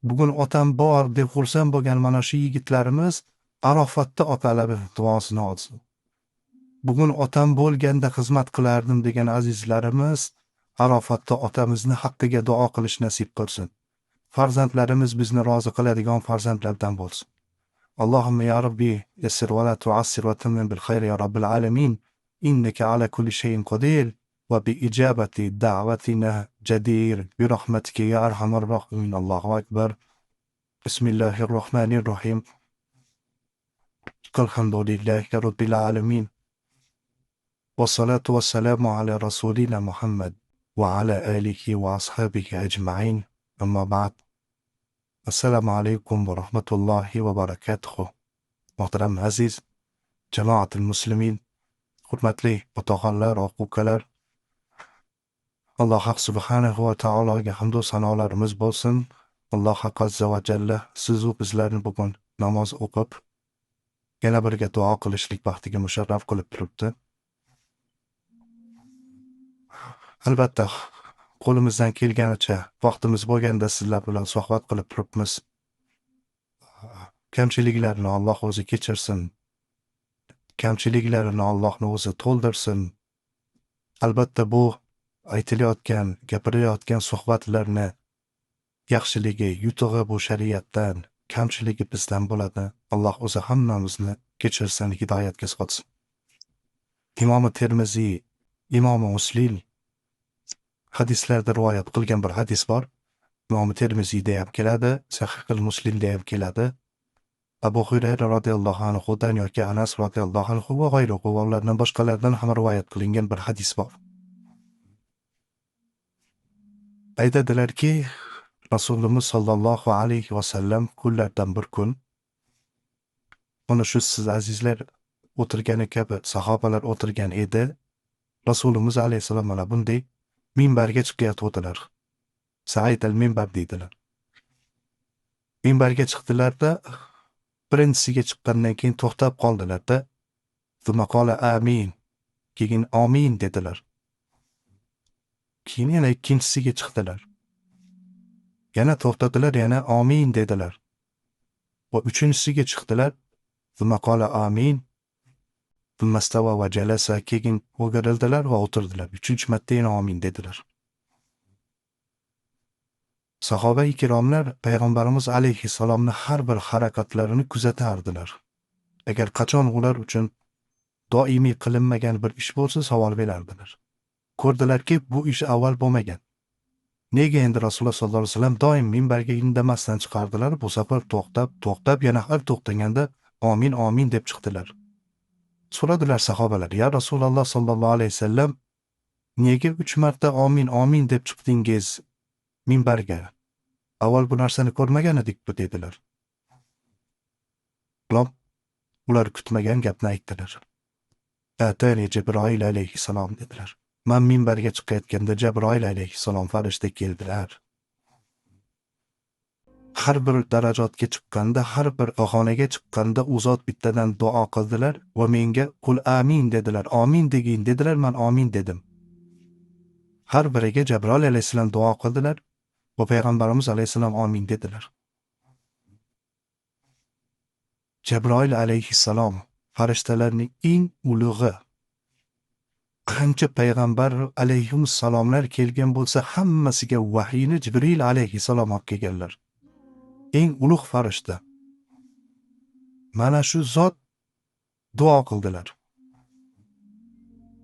Speaker 1: Bugun otam bor deb xursand bo'lgan mana shu yigitlarimiz Arofatda otalari duosini olsin. Bugun otam bo'lganda xizmat qilardim degan azizlarimiz Arofatda otamizni haqqiga duo qilish nasib qilsin. Farzandlarimiz bizni rozi qiladigan farzandlardan bo'lsin. Allohumma ya Rabbi, yassir va la tu'assir va tammim bil khayr ya Rabbil alamin. Innaka ala kulli shay'in qodir va bi ijabati da'vatina jadir bi rahmatika ya arhamar rahimin. Allohu akbar. Bismillahirrohmanirrohim. Alhamdulillahi rabbil alamin. Wassalatu wassalamu ala rasulina Muhammad wa ala alihi wa ashabihi ajma'in. Amma ba'd. Assalomu alaykum va rahmatullohi va barakatuh. Muhtaram aziz jamoatul muslimin, hurmatli otaxonlar, ukalar. Alloh subhanahu va taologa hamd va sanolarimiz bo'lsin. Alloh azza va jalla siz va bizlarni bugun namoz o'qib yana birga duo qilishlik baxtiga musharraf qilib turibdi. Albatta qo'limizdan kelganicha vaqtimiz bo'lganda sizlar bilan suhbat qilib turibmiz. Kamchiliklarni Alloh o'zi kechirsin. Kamchiliklarni Allohning o'zi to'ldirsin. Albatta bu aytilayotgan, gapirilayotgan suhbatlarni yaxshiligi, yutug'i bu shariatdan, kamchiligi bizdan bo'ladi. Alloh o'zi hammamizni kechirsin, hidoyatga solsin. Imom Termiziy, Imom Muslim hadislarda rivoyat qilgan bir hadis bor. Imom Termiziyda ham keladi, Sahih Muslimda ham keladi. Abu Hurayra radhiyallohu anhudan yoki Anas radhiyallohu anhu va g'ayruhu va ulardan boshqalardan ham rivoyat qilingan bir hadis bor. Aytadilarki, Rasululloh sallallohu alayhi va sallam kunlardan bir kun mana shu siz azizlar o'tirgani kabi sahobalar o'tirgan edi. Rasululloh alayhisalom mana bunday minbarga chiqayotdilar. Sa'id al-minbar deydilar. Minbarga chiqdilarda birinchisiga chiqqandan keyin to'xtab qoldilarda. Thumma qala amin. Keyin amin dedilar. Keyin yana ikkinchisiga chiqdilar. Yana to'xtadilar, yana amin dedilar. Va uchinchisiga chiqdilar. Thumma qala amin. Thumma stawa va jalasa. Keyin o'girildilar va o'tirdilar. Uchinchi marta yana amin dedilar. Sahoba ikromlar payg'ambarimiz alayhissalomni har bir harakatlarini kuzatardilar. Agar qachon ular uchun doimiy qilinmagan bir ish bo'lsa, savol berardilar. Ko'rdilarki, bu ish avval bo'lmagan. Nega endi Rasululloh sollallohu alayhi vasallam doim minbarga indamasdan chiqardilar, bu safar to'xtab yana har to'xtaganda amin amin deb chiqdilar. So'radilar sahobalar: "Ya Rasululloh sollallohu alayhi vasallam, nega 3 marta amin amin deb chiqdingiz minbarga? Avval bu narsani ko'rmagan edik bu" dedilar. Ular kutmagan gapni aytdilar. "Atani Jibroil alayhissalom" dedilar. "Men minbarga chiqayotganda Jibroil alayhissalom farishta keldilar. Har bir darajotga chiqqanda, har bir xonaga chiqqanda u zot bittadan duo qildilar va menga qul amin dedilar. Amin degin dedilar, men amin dedim. Har biriga Jibroil alayhissalom duo qildilar va payg'ambarimiz alayhissalom amin dedilar. Jibroil alayhissalom farishtalarning eng ulug'i. Qancha payg'ambar alayhissalomlar kelgan bo'lsa, hammasiga vahiyni Jibril alayhissalom olib kelganlar. Eng ulug' farishta. Mana shu zot duo qildilar.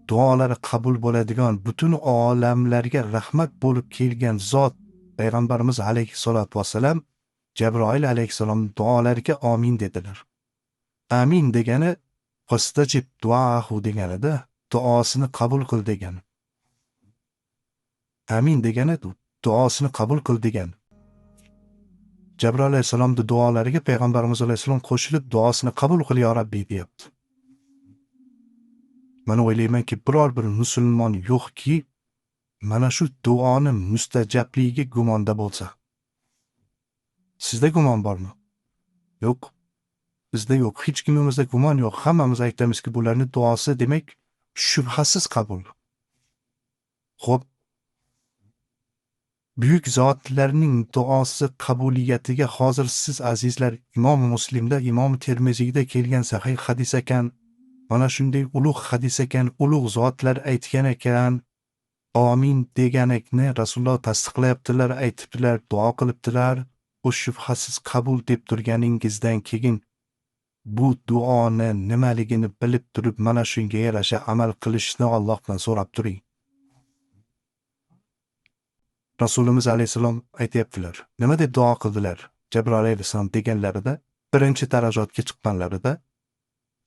Speaker 1: Duolari qabul bo'ladigan, butun olamlarga rahmat bo'lib kelgan zot payg'ambarimiz alayhissalatu vassalam Jibroil alayhissalom duolariga amin dedilar. Amin degani fastajib duahu deganida, duosini qabul qil degani. Amin degani duosini qabul qil degani. Jibroil alayhissalomning duolariga payg'ambarimiz alayhissalom qo'shilib duosini qabul qil ya Rabbi deyapti. Mana o'ylaymanki, biror bir musulmon yo'qki, mana shu duoni mustajabligiga gumonda bo'lsa. Sizda gumon bormi? Yo'q. Bizda yo'q. Hech kimimizda gumon yo'q. Hammamiz aytamizki, bularning duosi demak shubhasiz qabul. Xo'p, buyuk zotlarning duosi qabuliyatiga hozir siz azizlar Imom Muslimda, Imom Termiziyda kelgan sahih hadis ekan, mana shunday ulug' hadis ekan, ulug' zotlar aytgan ekan, amin deganlikni Rasululloh tasdiqlayaptilar, aytibdilar, duo qilibdilar. Bu shubhasiz qabul deb turganingizdan keyin bu duoni nimaligini bilib turib, mana shunga yarasha amal qilishni Allohdan so'rab turing. Rasulimiz alayhisalom aytayaptilar. Nima deb duo qildilar? Jibroil alayhisalom deganlarida, birinchi darajotga chiqqanlarida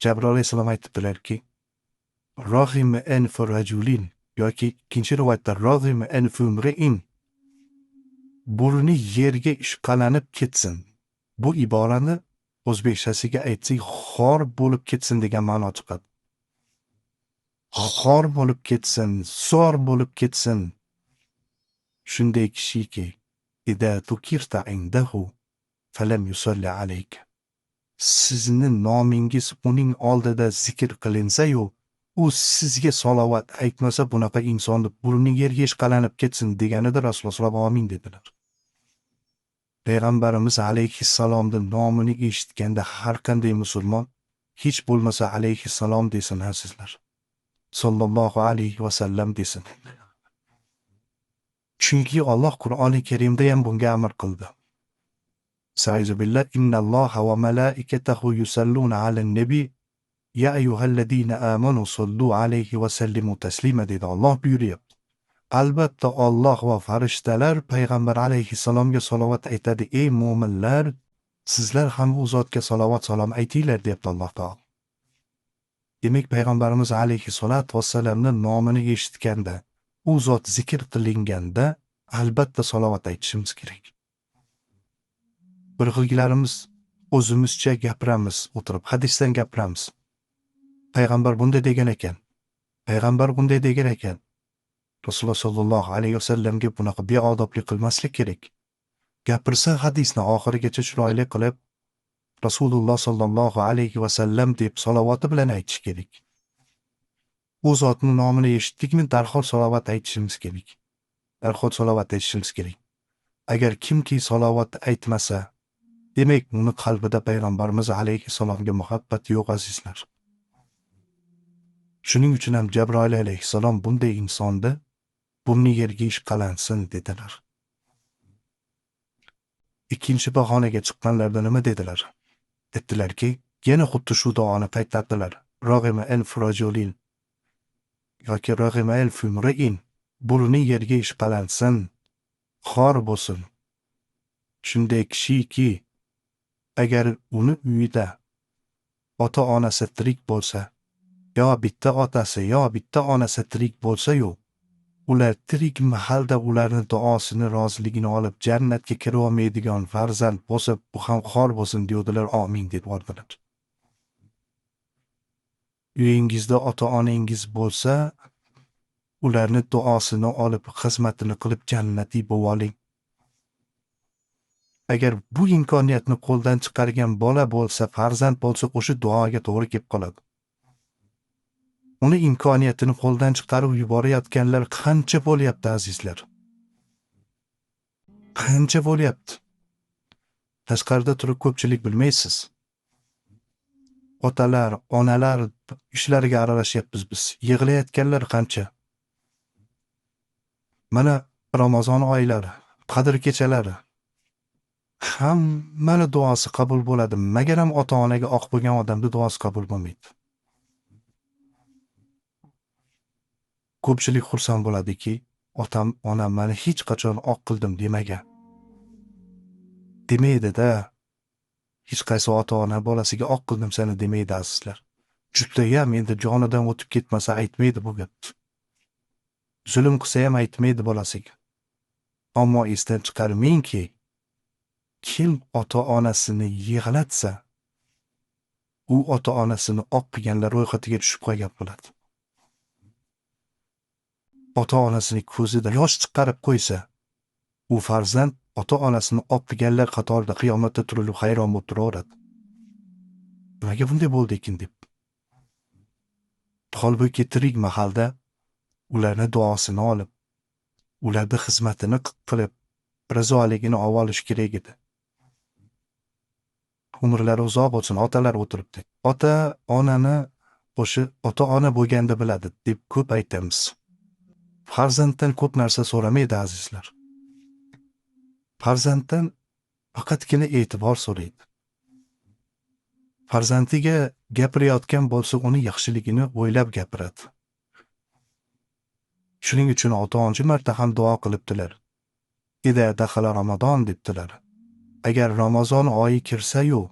Speaker 1: Jibroil alayhisalom aytibdilarki, Rohim anfu rajulin yoki ikkinchi rivoyatda Rohim anfu mri'in, burni yerga ishqalanib ketsin. Bu iborani o'zbekchasiga aytsak, xor bo'lib ketsin degan ma'no chiqadi. Xor bo'lib ketsin, zo'r bo'lib ketsin. Shunday kishiki, ida tukirta indahu falam yusalli alayka. Sizni nomingiz uning oldida zikr qilinsa-yu, u sizga salovat aytmasa, bunaqa insonni burni yerga ishqalanib ketsin deganida Rasululloh sollallohu amin dedilar. Payg'ambarimiz alayhissalomning nomini eshitganda har qanday musulmon hech bo'lmasa alayhissalom desin azizlar. Sallallohu alayhi va sallam desin. Chunki Alloh Qur'oni Karimda ham bunga amr qildi. Sa'izu billah innalloha va malaikatahu yusalluna alan nabi ya ayyuhalladina amanu sallu alayhi va sallimu taslima dedi Alloh buyuryapti. Albatta Alloh va farishtalar payg'ambar alayhissalomga salovat aytadi. Ey mu'minlar, sizlar ham u zotga salovat salom aytinglar deyapti Alloh taolo. Demak, payg'ambarimiz alayhissalatu vassalamning nomini eshitganda, u zot zikr qilinganda albatta salovat aytishimiz kerak. Bir xilgilarimiz o'zimizcha gapiramiz, o'tirib hadisdan gapiramiz. Payg'ambar bunday degan ekan. Payg'ambar bunday degan ekan. Rasululloh sollallohu alayhi vasallamga bunaqa beodoblik qilmaslik kerak. Gapirsa hadisni oxirigacha chiroyli qilib Rasululloh sollallohu alayhi vasallam deb salovati bilan aytish kerak. U zotning nomini eshitdikmi, darhol salovat aytishimiz kerak. Darhol salovat aytishimiz kerak. Agar kimki salovat aytmasa, demak uni qalbida payg'ambarimiz alayhissalomga muhabbat yo'q azizlar. Shuning uchun ham Jibroil alayhissalom bunday insonda burni yerga ishqalansin dedilar. Ikkinchi bahonaga chiqqanlarida nima dedilar? Aytdilarki, yana xuddi shu duoni paytlatdilar. Rog'ima el frojolin yoki rog'ima el fumriin, burni yerga ishqalansin, xor bo'lsin. Shunday kishiki, agar uni uyida ota-onasi tirik bo'lsa, yo bitta otasi, yo bitta onasi tirik bo'lsa-yu, ular tirik mahalda ularni duosini, roziligini olib jannatga kira olmaydigan farzand bo'lsa, bu ham xor bo'lsin deydilar, amin deb yubordilar. Uyingizda ota-onangiz bo'lsa, ularni duosini olib, xizmatini qilib jannatiy bo'lib oling. Agar bu imkoniyatni qo'ldan chiqargan bola bo'lsa, farzand bo'lsa, o'sha duoga to'g'ri kelib qoladi. Uni imkoniyatini qo'ldan chiqarib yuborayotganlar qancha bo'lyapti azizlar? Qancha bo'lyapti? Tashqarida turib ko'pchilik bilmaysiz. Otalar, onalar ishlariga aralashyapmiz biz. Yig'layotganlar qancha? Mana Ramazon oylari, Qadr kechalari. Hammani duosi qabul bo'ladi. Magaram ota-onaga oq bo'lgan odamning duosi qabul bo'lmaydi. Ko'pchilik xursand bo'ladiki, otam, onam meni hech qachon oq qildim demagan. Demaydi-da. Hech qaysi ota-ona bolasiga oq qildim seni demaydi azizlar. Judayam endi jonidan o'tib ketmasa aytmaydi bu gapni. Zulm qilsa ham aytmaydi bolasiga. Ammo esdan chiqarmangki, kim ota-onasini yig'latsa, u ota-onasini oq qilganlar ro'yxatiga tushib qolgan bo'ladi. Ota-onasini ko'zida yosh chiqarib qo'ysa, u farzand ota-onasini oq qilganlar qatorida qiyomatda turilib hayron bo'lib turaveradi. Nimaga bunday bo'ldi ekan deb. Holbuki tirik mahalda ularni duosini olib, ularning xizmatini qilib, rizoligini olib olish kerak edi. Umrlari uzoq bo'lsin, otalar o'tiribdi. Ota-onani o'sha ota-ona bo'lganda biladi deb ko'p aytamiz. Farzanddan ko'p narsa so'ramaydi azizlar. Farzanddan faqatgina e'tibor so'raydi. Farzandiga gapirayotgan bo'lsa, uni yaxshiligini o'ylab gapiradi. Shuning uchun ota-onchi marta ham duo qilibdilar. Ida daxala Ramazon debdilar. Agar Ramazon oyi kirsa-yu,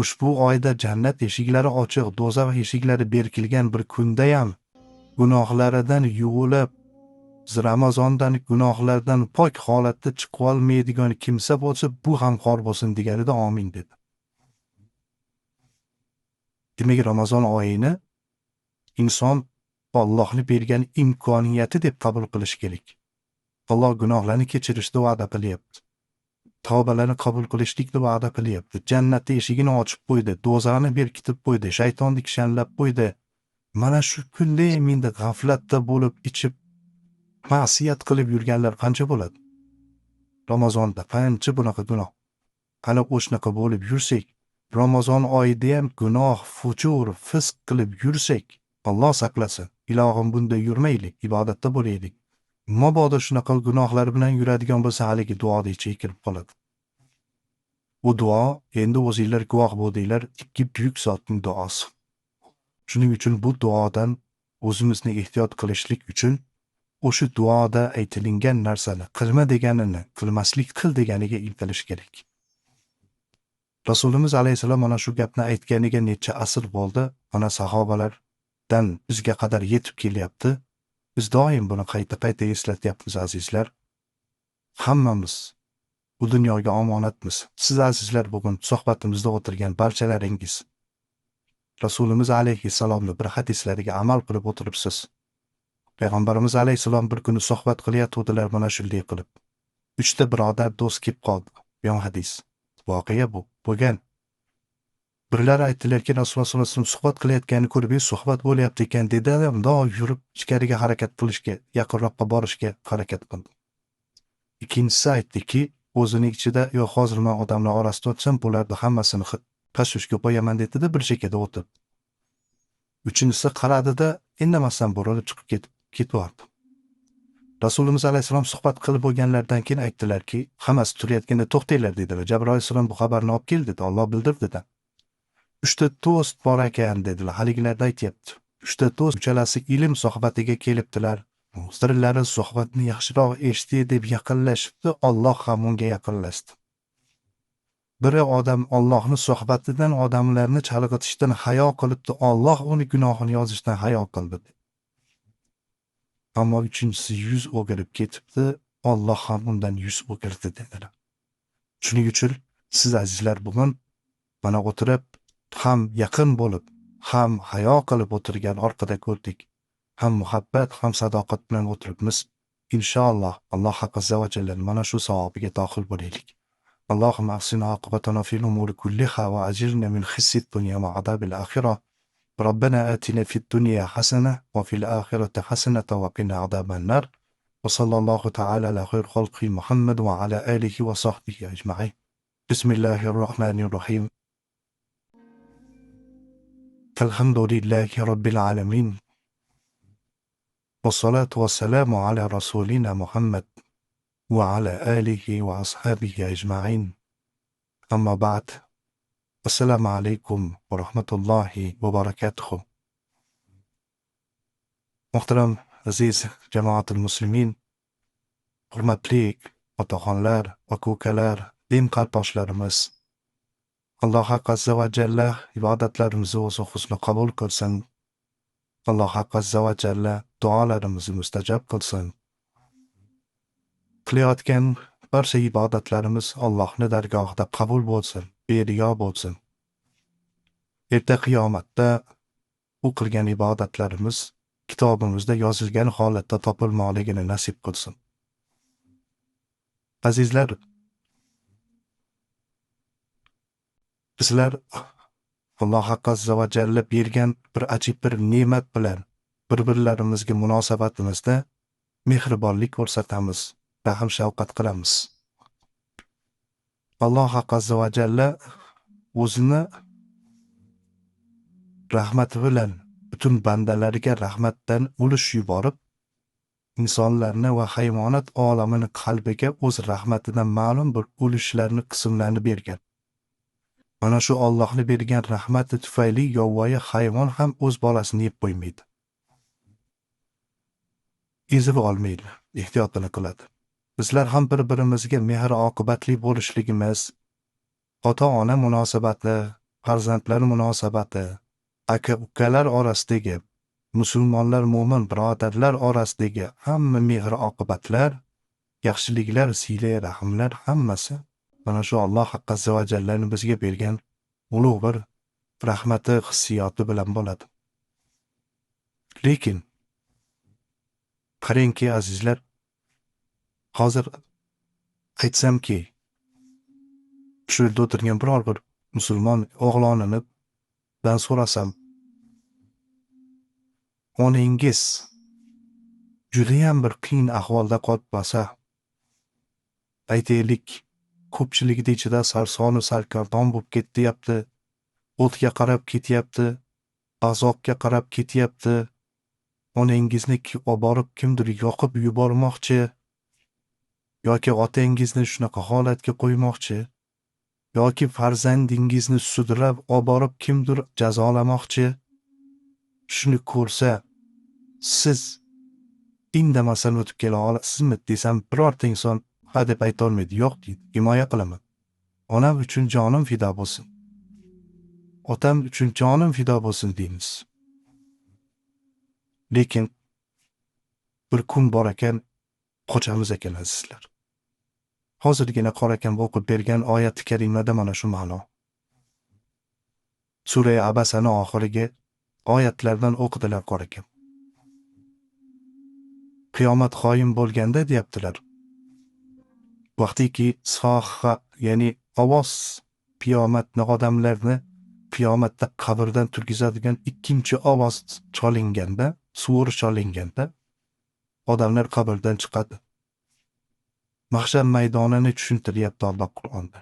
Speaker 1: ushbu oyda jannat eshiklari ochiq, do'zax eshiklari berkilgan bir kunda ham gunohlaridan yuvilib, Ramazondan gunohlardan pok holatda chiqib olmaydigan kimsa bo'lsa, bu ham xor bo'lsin deganida amin dedi. Demak, Ramazon oyini inson Allohning bergan imkoniyati deb qabul qilish kerak. Alloh gunohlarni kechirishni va'da qilyapti. Tavbalarni qabul qilishlikni va'da qilyapti. Jannatning eshigini ochib qo'ydi, do'zaxni berkitib qo'ydi, shaytonni kishanlab qo'ydi. Mana shu kunda menda g'aflatda bo'lib, ichib ma'siyat qilib yurganlar qancha bo'ladi? Ramazonda qancha bunaqa gunoh. Qani o'shnaqa bo'lib yursak, Ramazon oyida ham gunoh, fujur, fisq qilib yursak, Alloh saqlasin. Ilohim bunday yurmaylik, ibodatda bo'laylik. Mabodo shunaqa gunohlar bilan yuradigan bo'lsa, haligi duoda chekirib qoladi. Bu duo endi o'zingizlar guvoh bo'ldinglar, ikki buyuk zotning duosi. Shuning uchun bu duodan o'zimizni ehtiyot qilishlik uchun o'sha duoda aytilingan narsani qilma deganini, qilmaslik qil deganiga intilish kerak. Rasulimiz alayhisalom mana shu gapni aytganiga necha asr bo'ldi, ana sahobalardan bizga qadar yetib kelyapti. Biz doim buni qayta-qayta eslatyapmiz azizlar. Hammamiz bu dunyoga omonatmiz. Siz azizlar bugun suhbatimizda o'tirgan barchalaringiz Rasulimiz alayhisalomning bir hadislariga amal qilib o'tiribsiz. Payg'ambarimiz alayhisalom bir kuni suhbat qilyotgandilar mana shunday qilib. 3 ta birodar do'st kelib qoldi. Bu hadis. Voqea bu bo'lgan. Birlari aytdilarki, Rasululloh sollallohu alayhi vasallam suhbat qilayotganini ko'rib, suhbat bo'lyapti ekan dedi, doim yurib ichkariga harakat qilishga, yaqinroqqa borishga harakat qildi. Ikkinchisi aytdiki, o'zining ichida, "Yo'q, hozir men odamlar orasida o'tsam, bularni hammasini tashvishga qo'yaman" dedi-da, bir chekada o'tirdi. Uchinchisi qaradida, indamasdan burilib chiqib ketib ketdi. Rasulimiz alayhissalom suhbat qilib bo'lganlaridan keyin aytdilarki, hammasi turayotganda to'xtanglar dedilar. Jabroil alayhissalom bu xabarni olib kel dedi, Alloh bildirdi-da. 3 ta do'st bor ekan dedilar. Haligilarda aytyapti. 3 ta do'st uchalasi ilm suhbatiga kelibdilar. O'zlari suhbatni yaxshiroq eshitdi deb yaqinlashibdi, Alloh ham unga yaqinlashdi. Biri odam Allohning suhbatidan odamlarni chalg'itishdan hayo qilibdi, Alloh uni gunohini yozishdan hayo qildi. Ammo uchinchisi yuz o'girib ketibdi, Alloh ham undan yuz o'girdi dedilar. Shuning uchun siz azizlar bugun mana o'tirib, ham yaqin bo'lib, ham hayo qilib o'tirgan orqada ko'rdik. Ham muhabbat, ham sadoqat bilan o'tiribmiz. Inshaalloh Alloh azza va jalla mana shu savobiga doxil bo'laylik. Allohumma ahsin aqibatana fil umuri kulliha va ajirna min xizyi dunya va azabil axirah. ربنا آتنا في الدنيا حسنة وفي الآخرة حسنة وقنا عذاب النار وصلى الله تعالى على خير خلق محمد وعلى آله وصحبه أجمعين بسم الله الرحمن الرحيم الحمد لله رب العالمين والصلاة والسلام على رسولنا محمد وعلى آله وأصحابه أجمعين أما بعد Assalomu alaykum va rahmatullohi va barakatuh. Muhtaram aziz jamoatul muslimin, hurmatli otaxonlar va ko'kalar, din qardoshlarimiz, Alloh azza va jalla ibodatlarimizni o'zi husni qabul qilsin. Alloh azza va jalla duolarimizni mustajab qilsin. Qilayotgan barcha ibodatlarimiz Allohning dargohida qabul bo'lsin, beriyo bo'lsin. Erta qiyomatda u qilgan ibodatlarimiz kitobimizda yozilgan holatda topilmoqligini nasib qilsin. Azizlar, bizlar Alloh azza va jalla bergan bir ajib bir ne'mat bilan bir-birlarimizga munosabatimizda mehribonlik ko'rsatamiz, rahm shafqat qilamiz. Alloh azza va jalla o'zini rahmati bilan butun bandalariga rahmatdan ulush yuborib, insonlarni va hayvonot olamini qalbiga o'z rahmatidan ma'lum bir ulushlarni, qismlarni bergan. Mana shu Allohning bergan rahmati tufayli yovvoyi hayvon ham o'z bolasini yeb qo'ymaydi. Ezib olmaydi, ehtiyotini qiladi. Bizlar ham bir-birimizga mehr oqibatli bo'lishligimiz, ota-ona munosabati, farzandlar munosabati, aka-ukalar orasidagi, musulmonlar, mo'min birodarlar orasidagi hamma mehr oqibatlar, yaxshiliklar, siyla rahmlar hammasi mana shu Alloh azza va jallaning bizga bergan ulug' bir rahmati, hissiyoti bilan bo'ladi. Lekin qarangki azizlar, hozir aytsamki, shu yerda o'tirgan biror bir musulmon o'g'lonini dan so'rasam, onangiz judayam bir qiyin ahvolda qolib qolsa, aytaylik, ko'pchilikning ichida sarsonu sarkardon bo'lib ketyapti, o'tga qarab ketyapti, azobga qarab ketyapti, onangizni olib borib kimdir yoqib yubormoqchi, yoki otangizni shunaqa holatga qo'ymoqchi, yoki farzandingizni sudrab olib borib kimdir jazolamoqchi. Shuni ko'rsa, siz indamasdan o'tib kela olasizmi desam, birorta inson ha deb ayta olmaydi. Yo'q deydi, himoya qilaman. Onam uchun jonim fido bo'lsin. Otam uchun jonim fido bo'lsin deymiz. Lekin bir kun bor ekan, qochamiz ekan azizlar. Hozirgina qor ekan o'qib bergan oyat-i karimada mana shu ma'no. Sura Abasani oxirigi oyatlardan o'qidilar qor ekan. Qiyomat qoyim bo'lganda deyaptilar. Vaqtiki soha, ya'ni ovoz qiyomatni, odamlarni qiyomatda qabrdan turgizadigan ikkinchi ovoz cholinganda, suvur cholinganda odamlar qabrdan chiqadi. Mahshar maydonini tushuntiryapti Alloh Qur'onda.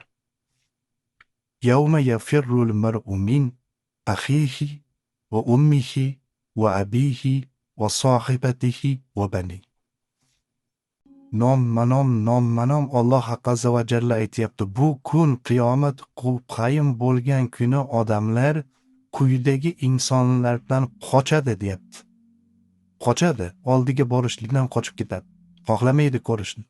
Speaker 1: Yawma yafirrul mar'u min akhihi va ummihi va abihi va sahibatihi va bani. nomma-nom Alloh azza va jalla aytyapti. Bu kun qiyomat qoyim bo'lgan kuni odamlar quyidagi insonlardan qochadi deyapti. Qochadi, oldiga borishlikdan qochib ketadi. Xohlamaydi ko'rishni.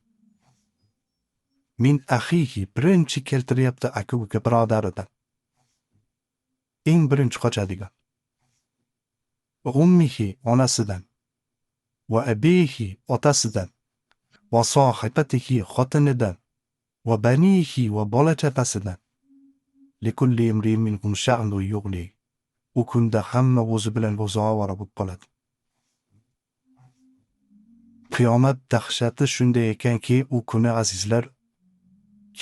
Speaker 1: Min axihi birinchi keltiryapti aka-uka birodaridan. Eng birinchi qochadigan. Ummihi onasidan. Va abihi otasidan. Va sohibatihi xotinidan. Va banihi va bola chaqasidan. Likulli imrin minhum sha'nu yughni. U kunda hamma o'zi bilan o'zi ovora bo'lib qoladi. Qiyomat dahshati shunday ekanki, u kuni azizlar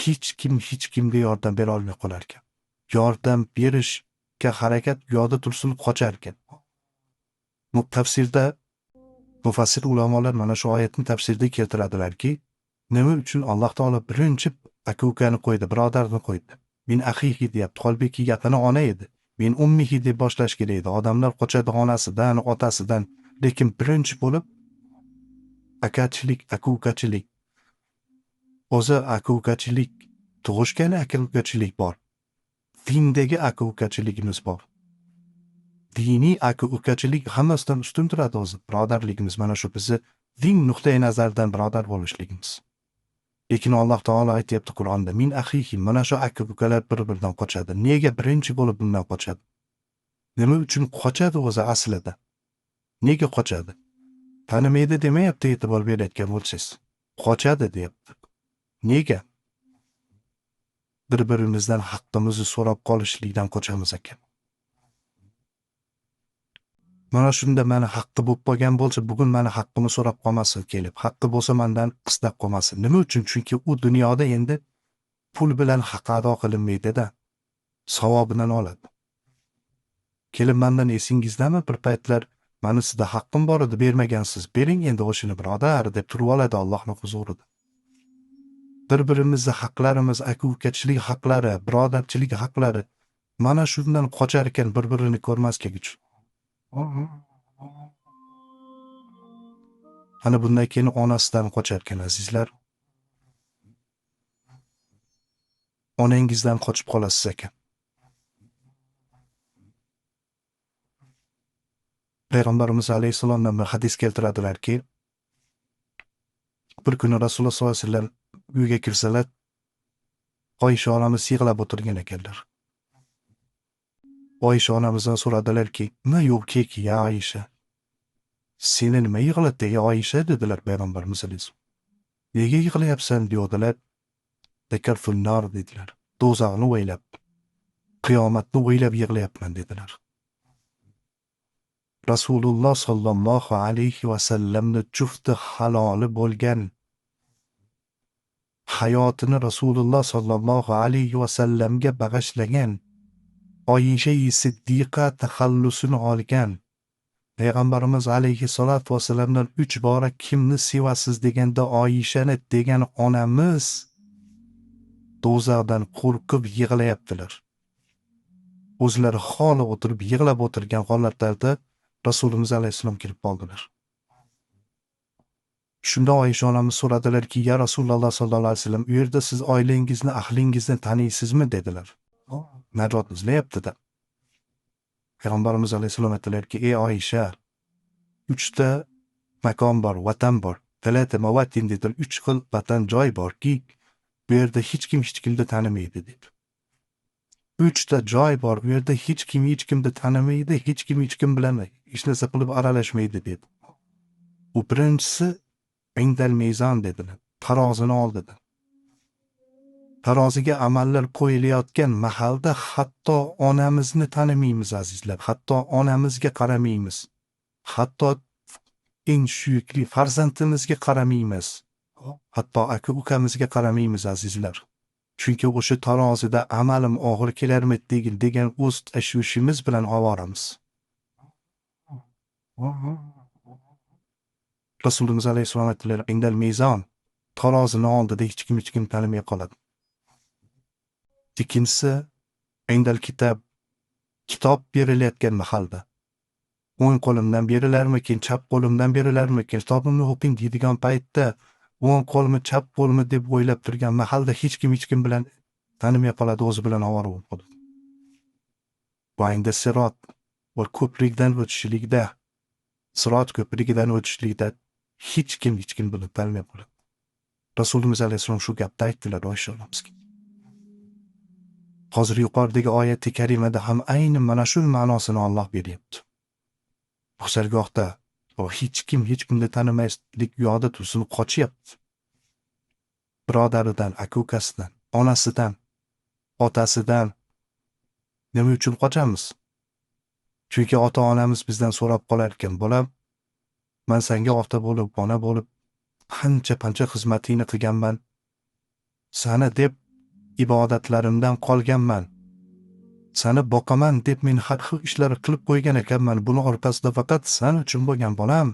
Speaker 1: hech kimga yordam bera olmay qolar ekan. Yordam berishga harakat yo'lda tursin qochar ekan. Tafsirda mufassir ulamolar mana shu oyatni tafsirda keltiradilarki, nima uchun Alloh taolo birinchi aka-ukani qo'ydi, birodarni qo'ydi. Min axihi deyapti, holbuki gapini ona edi. Min ummihi deb boshlash kerak edi. Odamlar qochadi onasidan, otasidan, lekin birinchi bo'lib akachilik, aka-ukachilik. O'zi aka-ukachilik tug'ishgan aka-ukachilik bor. Dindagi aka-ukachiligimiz bor. Diniy aka-ukachilik hammasidan ustun turadi o'zi. Birodarligimiz mana shu bizni din nuqtai nazaridan birodar bo'lishligimiz. Lekin Alloh taolo aytayapti Qur'onda, min axihi, mana shu aka-ukalar bir-biridan qochadi. Nega birinchi bo'lib bundan qochadi? Nima uchun qochadi o'zi aslida? Nega qochadi? Tanimaydi demayapti, e'tibor berayotgan bo'lsangiz. Qochadi deyapti. Nega? Bir-birimizdan haqqimizni so'rab qolishlikdan qochamiz ekan. Mana shunda meni haqqi bo'lib qolgan bo'lsa, bugun meni haqqimni so'rab qolmasin kelib. Haqqi bo'lsa mendan qistab qolmasin. Nima uchun? Chunki u dunyoda endi pul bilan haq ado qilinmaydi-da. Savobidan oladi. Kelib mendan esingizdami bir paytlar meni sizda haqqim bor edi, bermagansiz. Bering endi o'shini birodar deb turib oladi Allohning huzurida. Bir-birimizni haqlarimiz, aka-ukachilik haqlari, birodarchilik haqlari mana shundan qochar ekan, bir-birini ko'rmaslik uchun. Ana bundan keyin onasidan qochar ekan azizlar. Onangizdan qochib qolasiz ekan. Payg'ambarimiz alayhisalomdan bir hadis keltiradilarki, bir kuni Rasululloh sollallohu alayhi vasallam uyga kirsalar, Oysha onamiz yig'lab o'tirgan ekanlar. Oysha onamizdan so'radilarki, "Nima yo'qki ya Oysha? Seni nima yig'latdi ya Oysha?" dedilar Payg'ambarimiz alayhisalom. "Nega yig'layapsan?" dedilar. "Zakarfun nar" dedilar. Do'zaxni o'ylab, qiyomatni o'ylab yig'layapman dedilar. Rasululloh sollallohu alayhi va sallamni jufti haloli bo'lgan, hayotini Rasululloh sollallohu alayhi va sallamga bag'ishlagan, Oysha-i Siddiqa taxallusini olgan, Payg'ambarimiz alayhi salatu va sallamdan 3 bora kimni sevasiz deganda Oyshani degan onamiz do'zaxdan qo'rqib yig'layaptilar. O'zlari xoli o'tirib yig'lab o'tirgan holatlarda Rasulimiz alayhisalom kelib qoldilar. Shunda Oysha onamiz so'radilarki, "Ya Rasululloh sollallohu alayhi vasallam, u yerda siz oilangizni, ahlingizni taniysizmi?" dedilar. Najot izlayapti-da. Payg'ambarimiz alayhisalom aytdilarki, "Ey Oysha, 3 ta makon bor, vatan bor. Talata mavatin" dedilar. 3 xil vatan joy borki, bu yerda hech kimni tanimaydi dedi. 3 ta joy bor, bu yerda hech kimni tanimaydi, hech kim bilan hech narsa qilib aralashmaydi dedi. U birinchisi indal mezon dedilar. Tarozini oldida. Taroziga amallar qo'yilayotgan mahalda hatto onamizni tanimaymiz azizlar. Hatto onamizga qaramaymiz. Hatto eng suyukli farzandimizga qaramaymiz. Hatto aka-ukamizga qaramaymiz azizlar. Chunki o'sha tarozida amalim og'ir kelarmi degan o'z tashvishimiz bilan ovoramiz. Rasululloh alayhisolom aytdilar, "Indal mezon", tarozini oldida hech kim tanimay qoladi. Ikkinchisi, indal kitob berilayotgan mahalda. O'ng qo'limdan berilarmikin, chap qo'limdan berilarmikin, kitobimni o'qing deydigan paytda o'ng qo'lmi, chap qo'lmi deb o'ylab turgan mahalda hech kim bilan tanimay qoladi, o'zi bilan ovora bo'lib qoladi. Va endi sirot va ko'prikdan o'tishlikda, sirot ko'prigidan o'tishlikda hech kim bilan tanimay qoladi. Rasulimiz alayhissalom shu gapni aytdilar Oysha onamizga. Hozir yuqoridagi oyat-i karimada ham ayni mana shu ma'nosini Alloh beryapti. Bu sargohda hech kimni tanimaslik yo'lda tursin, qochyapti. Birodaridan, aka-ukasidan, onasidan, otasidan. Nima uchun qochamiz? Chunki ota-onamiz bizdan so'rab qolar ekan, bolam, men senga ota bo'lib, ona bo'lib, qancha xizmatingni qilganman. Sana deb ibodatlarimdan qolganman. Seni boqaman deb men har xil ishlar qilib qo'ygan ekanman. Buni orqasida faqat sen uchun bo'lgan bolam.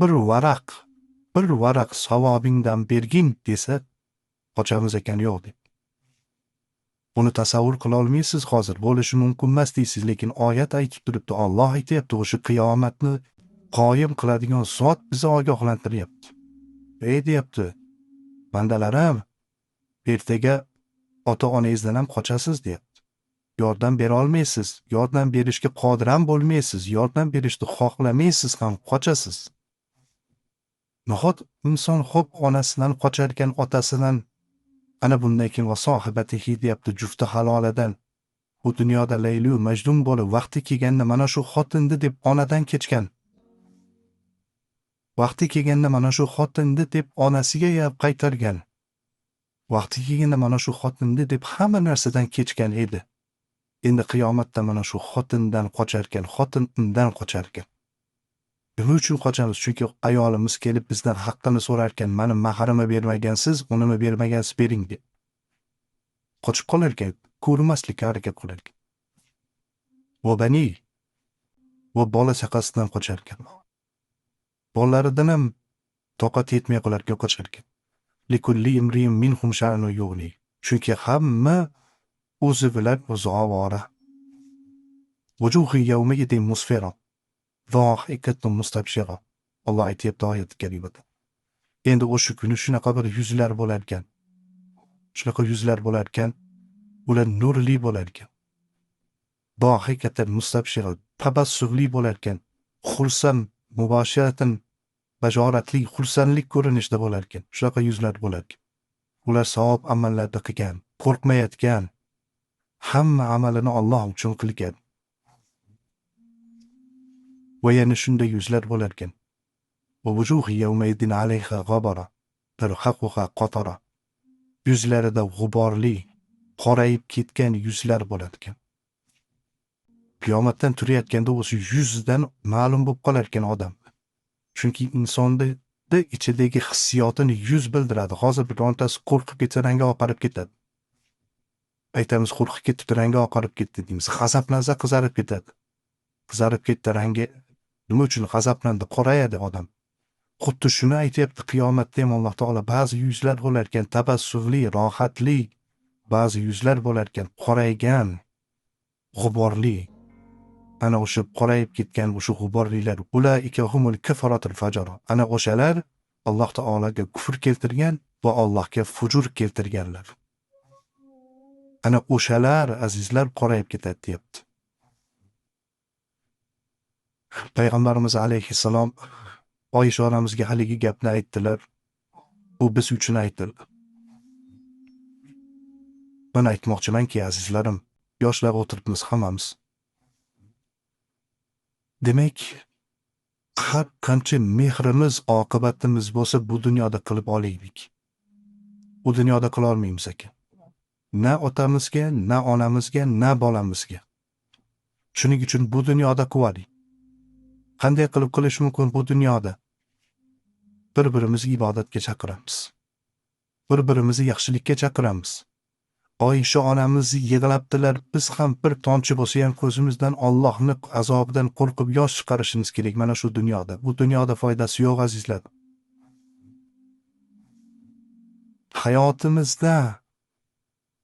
Speaker 1: Bir varaq savobingdan bergin desa, qochamiz ekan yo'q deb. Buni tasavvur qila olmaysiz hozir, bo'lishi mumkin emas deysiz, lekin oyat aytib turibdi, Alloh aytayapti, o'sha qiyomatni qoyim qiladigan zot bizni ogohlantiryapti. Deyapti, bandalarim, ertaga ota-onangizdan ham qochasiz deyapti. Yordam bera olmaysiz, yordam berishga qodir ham bo'lmaysiz, yordam berishni xohlamaysiz ham, qochasiz. Nahot inson xo'p onasidan qochar ekan, otasidan, ana bundan keyin va sohibatihi deyapti, jufti haloladan, bu dunyoda Laylu Majnun bo'lib, vaqti kelganda mana shu xotindi deb onadan kechgan. Vaqti kelganda mana shu xotindi deb onasiga qaytargan. Vaqti kelganda mana shu xotindi deb hamma narsadan kechgan edi. Endi qiyomatda mana shu xotindan qochar ekan, xotin undan qochar ekan. Nima uchun qochamiz? Chunki ayolimiz kelib bizdan haqqini so'rar ekan, meni maharimni bermagansiz, unimi bermagansiz bering deb. Qochib qolar ekan, ko'rmaslikka harakat qilar ekan. Va bani va bola chaqasidan qochar ekan. Bolalaridan ham toqat yetmay qolar ekan, qochar ekan. Likulli imrin minhum sha'nu yughni. Chunki hamma o'zi bilan o'zi ovora. Vujuhi yawma idin musfira. Zohikatun mustabshira. Alloh aytayapti oyat karimada. Endi o'sha kuni shunaqa bir yuzlar bo'lar ekan. Shunaqa yuzlar bo'lar ekan, ular nurli bo'lar ekan. Zohikatun mustabshira, tabassumli bo'lar ekan. Xursand, mubosharatan bajoratli, xursandlik ko'rinishda bo'lar ekan. Shunaqa yuzlar bo'lar ekan. Ular savob amallarni qilgan, qo'rqmayotgan, hamma amalini Alloh uchun qilgan. Va yana shunday yuzlar bo'lar ekan. Va vujuhi yawma idin alayha g'abara, tarhaquha qatara. Yuzlarida g'uborli, qorayib ketgan yuzlar bo'lar ekan. Qiyomatdan turayotganda o'sha yuzidan ma'lum bo'lib qolar ekan odam. Chunki insonda ichidagi hissiyotini yuz bildiradi. Hozir birontasi qo'rqib ketsa rangi oqarib ketadi. Aytamiz, qo'rqib ketdi, rangi oqarib ketdi deymiz. G'azablansa qizarib ketadi. Qizarib ketdi rangi. Nima uchun g'azablandi? Qorayadi odam. Xuddi shuni aytayapti qiyomatda ham Alloh taolo, ba'zi yuzlar bo'lar ekan, tabassumli, rohatli, ba'zi yuzlar bo'lar ekan, qoraygan, g'uborli. Ana o'sha qorayib ketgan o'sha g'uborlilar, ulaika humul kafaratul fajr. Ana o'shalar Alloh taolaga kufr keltirgan va Allohga fujur keltirganlar. Ana o'shalar azizlar qorayib ketadi deyapti. Payg'ambarimiz alayhissalom Oysha onamizga haligi gapni aytdilar. U biz uchun aytildi. Men aytmoqchimanki, azizlarim, yoshlar o'tiribmiz hammamiz. Demak, har qancha mehrimiz, oqibatimiz bo'lsa, bu dunyoda qilib olaylik. Bu dunyoda qila olmaymiz ekan. Na otamizga, na onamizga, na bolamizga. Shuning uchun bu dunyoda qilaylik. Qanday qilib qilish mumkin bu dunyoda? Bir-birimizni ibodatga chaqiramiz. Bir-birimizni yaxshilikka chaqiramiz. Oysha onamizni yig'labdilar, biz ham bir tomchi bo'lsa ham ko'zimizdan Allohning azobidan qo'rqib yosh chiqarishimiz kerak mana shu dunyoda. Bu dunyoda foydasi yo'q azizlar. Hayotimizda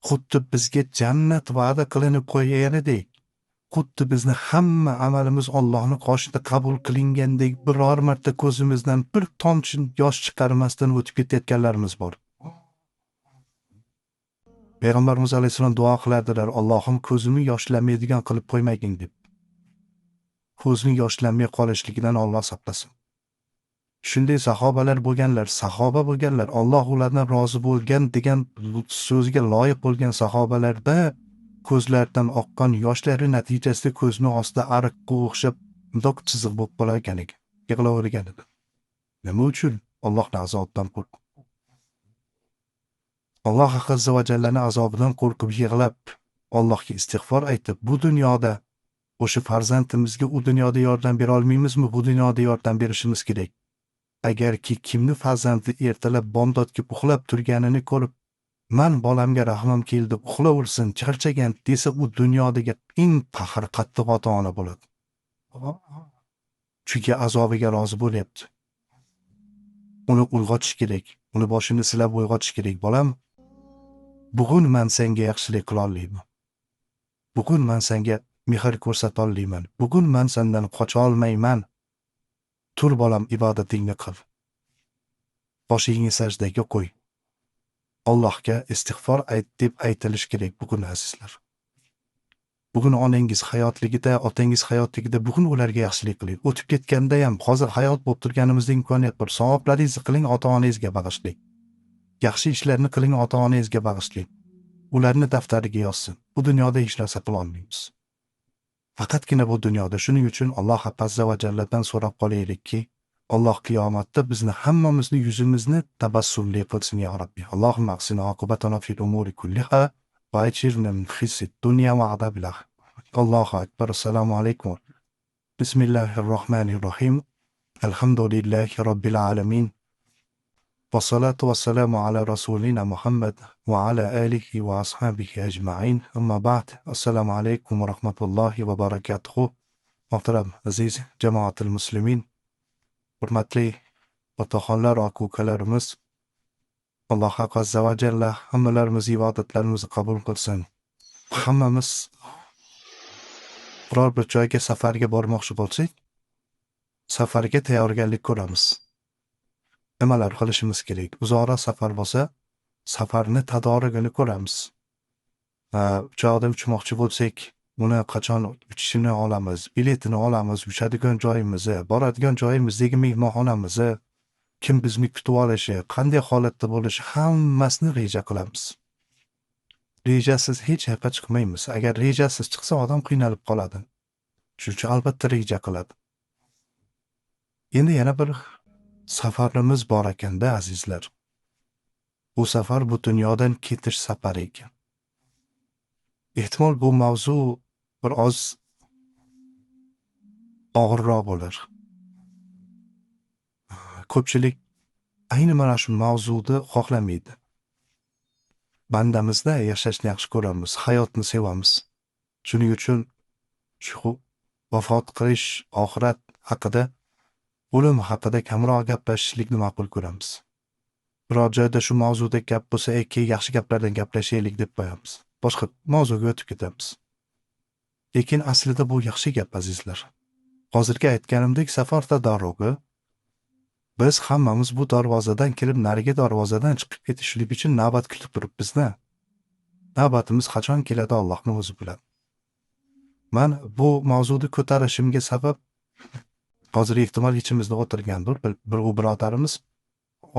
Speaker 1: xuddi bizga jannat va'da qilinib qo'yganidek, xuddi bizni hamma amalimiz Allohning qoshida qabul qilingandek biror marta ko'zimizdan bir tomchi yosh chiqarmasdan o'tib ketayotganlarimiz bor. Payg'ambarimiz alayhissalom duo qilardilar, Allohim ko'zimni yoshlanmaydigan qilib qo'ymagin deb. Ko'zning yoshlanmay qolishligidan Alloh saqlasin. Shunday sahobalar bo'lganlar, sahoba bo'lganlar, Alloh ulardan rozi bo'lgan degan so'zga loyiq bo'lgan sahobalarda ko'zlaridan oqqan yoshlari natijasida ko'zning ostida ariqqa o'xshab mundoq chiziq bo'lib qolar ekan, yig'lavergan edi. Nima uchun? Allohning azobidan qo'rqib. Alloh azza va jallaning azobidan qo'rqib yig'lab, Allohga istig'for aytib, bu dunyoda o'sha farzandimizga u dunyoda yordam bera olmaymizmi? Bu dunyoda yordam berishimiz kerak. Agarki kimni farzandi ertalab bomdodga uxlab turganini ko'rib, "Man bolamga rahmim keldi, uxlaversin, charchagan" desa, u dunyodagi eng qahr qattiq ota-ona bo'ladi. Chunki azobiga rozi bo'lyapti. Uni uyg'otish kerak, uni boshini silab uyg'otish kerak. Bolam, bugun men senga yaxshilik qila olmayman. Bugun men senga mehr ko'rsata olmayman. Bugun men sendan qocha olmayman. Tur bolam, ibodatingni qil. Boshingni sajdaga qo'y. Allohga istig'for ayt deb aytilish kerak bugun azizlar. Bugun onangiz hayotligida, otangiz hayotligida bugun ularga yaxshilik qiling. O'tib ketganda ham hozir hayot bo'lib turganimizda imkoniyat bor. Savoblaringizni qiling, ota-onangizga bag'ishlang. Yaxshi ishlarni qiling, ota-onangizga bag'ishlang. Ularni daftariga yozsin. Bu dunyoda hech narsa qila olmaymiz. Faqatgina bu dunyoda. Shuning uchun Alloh azza va jalladan so'rab qolaylikki, Alloh qiyomatda bizni hammamizni yuzimizni tabassumli qilsin ya Rabbi. Allohumma aqsina oqibatana fil umuri kulliha va ajirna min xizyi dunya va azabil oxir. Allohu akbar. Assalomu alaykum. Bismillahirrohmanirrohim. Alhamdulillahi robbil alamin. Vassalatu vassalamu ala rasulina Muhammad va ala alihi va ashabihi ajma'in. Amma ba'd. Assalomu alaykum va rahmatullohi va barakatuh. Muhtaram aziz jamoatul muslimin, hurmatli otaxonlar, aka-ukalarimiz, Alloh azza va jalla hammalarimiz ibodatlarimizni qabul qilsin. Hammamiz biror bir joyga safarga bormoqchi bo'lsak, safarga tayyorgarlik ko'ramiz. Nimalar qilishimiz kerak? Uzoqroq safar bo'lsa, safarni tadorigini ko'ramiz. Uchoqda uchmoqchi bo'lsak, uni qachon uchishini olamiz, biletini olamiz, uchadigan joyimizni, boradigan joyimizdagi mehmonxonamizni, kim bizni kutib olishi, qanday holatda bo'lishi, hammasini reja qilamiz. Rejasiz hech yerga chiqmaymiz. Agar rejasiz chiqsa, odam qiynalib qoladi. Shuning uchun albatta reja qiladi. Endi yana bir safarimiz bor ekanda azizlar. Bu safar bu dunyodan ketish safari ekan. Ehtimol bu mavzu bir oz og'irroq bo'lar. Ko'pchilik ayni mana shu mavzuni xohlamaydi. Bandamizda yashashni yaxshi ko'ramiz, hayotni sevamiz. Shuning uchun shu vafot qilish, oxirat haqida, o'lim haqida kamroq gaplashishlikni ma'qul ko'ramiz. Biror joyda shu mavzuda gap bo'lsa, yaxshi gaplardan gaplashaylik deb qo'yamiz. Boshqa mavzuga o'tib ketamiz. Lekin aslida bu yaxshi gap azizlar. Hozirgi aytganimdek, safar tadorrugi, biz hammamiz bu darvozadan kirib narigi darvozadan chiqib ketishlik uchun navbat kutib turibmiz-da. Navbatimiz qachon keladi Allohning o'zi biladi. Men bu mavzuni ko'tarishimga sabab hozir ehtimol ichimizda o'tirgandir bir birodarimiz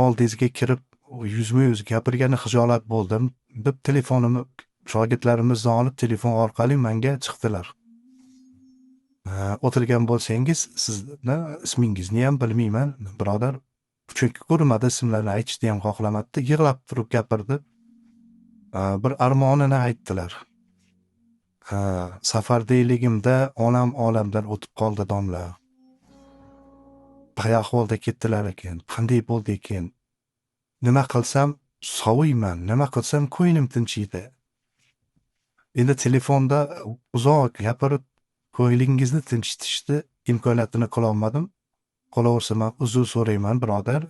Speaker 1: oldingizga kirib yuzma-yuz gapirgani xijolat bo'ldim deb telefonimni shogirdlarimizni olib telefon orqali menga chiqdilar. O'tirgan bo'lsangiz, sizni ismingizni ham bilmayman, birodar. Chunki ko'rmadi, ismlarni aytishni ham xohlamadida, yig'lab turib gapirdi. Bir armonini aytdilar. Safardayligimda onam olamdan o'tib qoldi domla. Qay ahvolda ketdilar ekan, qanday bo'ldi ekan? Nima qilsam soviyman, nima qilsam ko'nglim tinchiydi. Endi telefonda uzoq gapirib ko'nglingizni tinchitishni imkoniyatini qila olmadim. Qolaversa, men uzr so'rayman, birodar.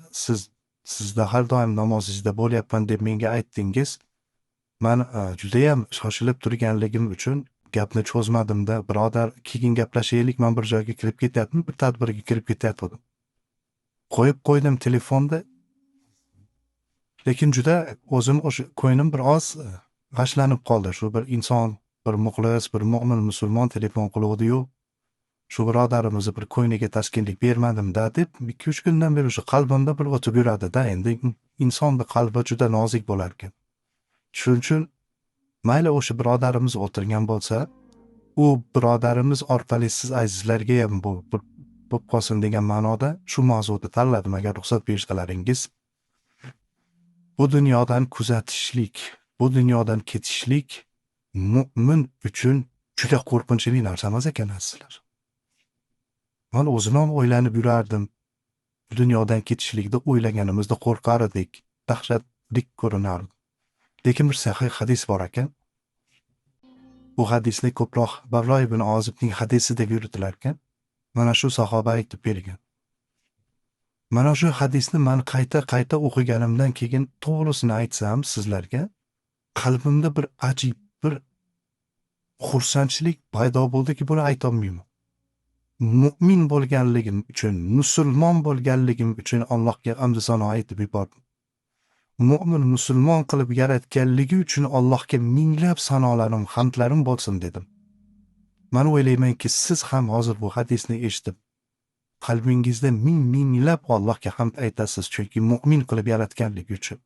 Speaker 1: Sizda har doim namozingizda bo'lyapman deb menga aytdingiz. Men juda ham shoshilib turganligim uchun gapni cho'zmadimda, birodar, keyin gaplashaylik, men bir joyga kirib ketyapman, bir tadbirga kirib ketyapman. Qo'yib qo'ydim telefonda. Lekin juda o'zim o'sha ko'nglim bir oz g'ashlanib qoldi. Shu bir inson, bir muxlis, bir mo'min musulmon telefon qiluvdi-yu, shu birodarimizni bir ko'ngliga taskinlik bermadim-da deb 2-3 kundan beri shu qalbimda bir o'tib yuradi-da. Endi insonni qalbi juda nozik bo'lar ekan. Shuning uchun mayli o'sha birodarimiz o'tirgan bo'lsa, u birodarimiz orqali siz azizlarga ham bu bo'lib qolsin degan ma'noda shu mavzuni tanladim, agar ruxsat berishlaringiz. Bu dunyodan kuzatishlik, bu dunyodan ketishlik mu'min uchun juda qo'rqinchli narsa emas ekan azizlar. Men o'zim ham o'ylanib yurardim. Bu dunyodan ketishlikni o'ylaganimizda qo'rqar edik, dahshatli ko'rinardi. Lekin bir sahih hadis bor ekan. Bu hadisni ko'proq Barro ibn Ozibning hadisi deb yuritilar ekan. Mana shu sahoba aytib bergan. Mana shu hadisni men qayta o'qiganimdan keyin to'g'risini aytsam sizlarga, qalbimda bir ajib, bir xursandchilik paydo bo'ldiki, buni ayta olmayman. Mu'min bo'lganligim uchun, musulmon bo'lganligim uchun Allohga hamd sano aytib yubordim. Mu'min musulmon qilib yaratganligi uchun Allohga minglab sanolarim, hamdlarim bo'lsin dedim. Men o'ylaymanki, siz ham hozir bu hadisni eshitib qalbingizda minglab Allohga hamd aytasiz, chunki mu'min qilib yaratganligi uchun.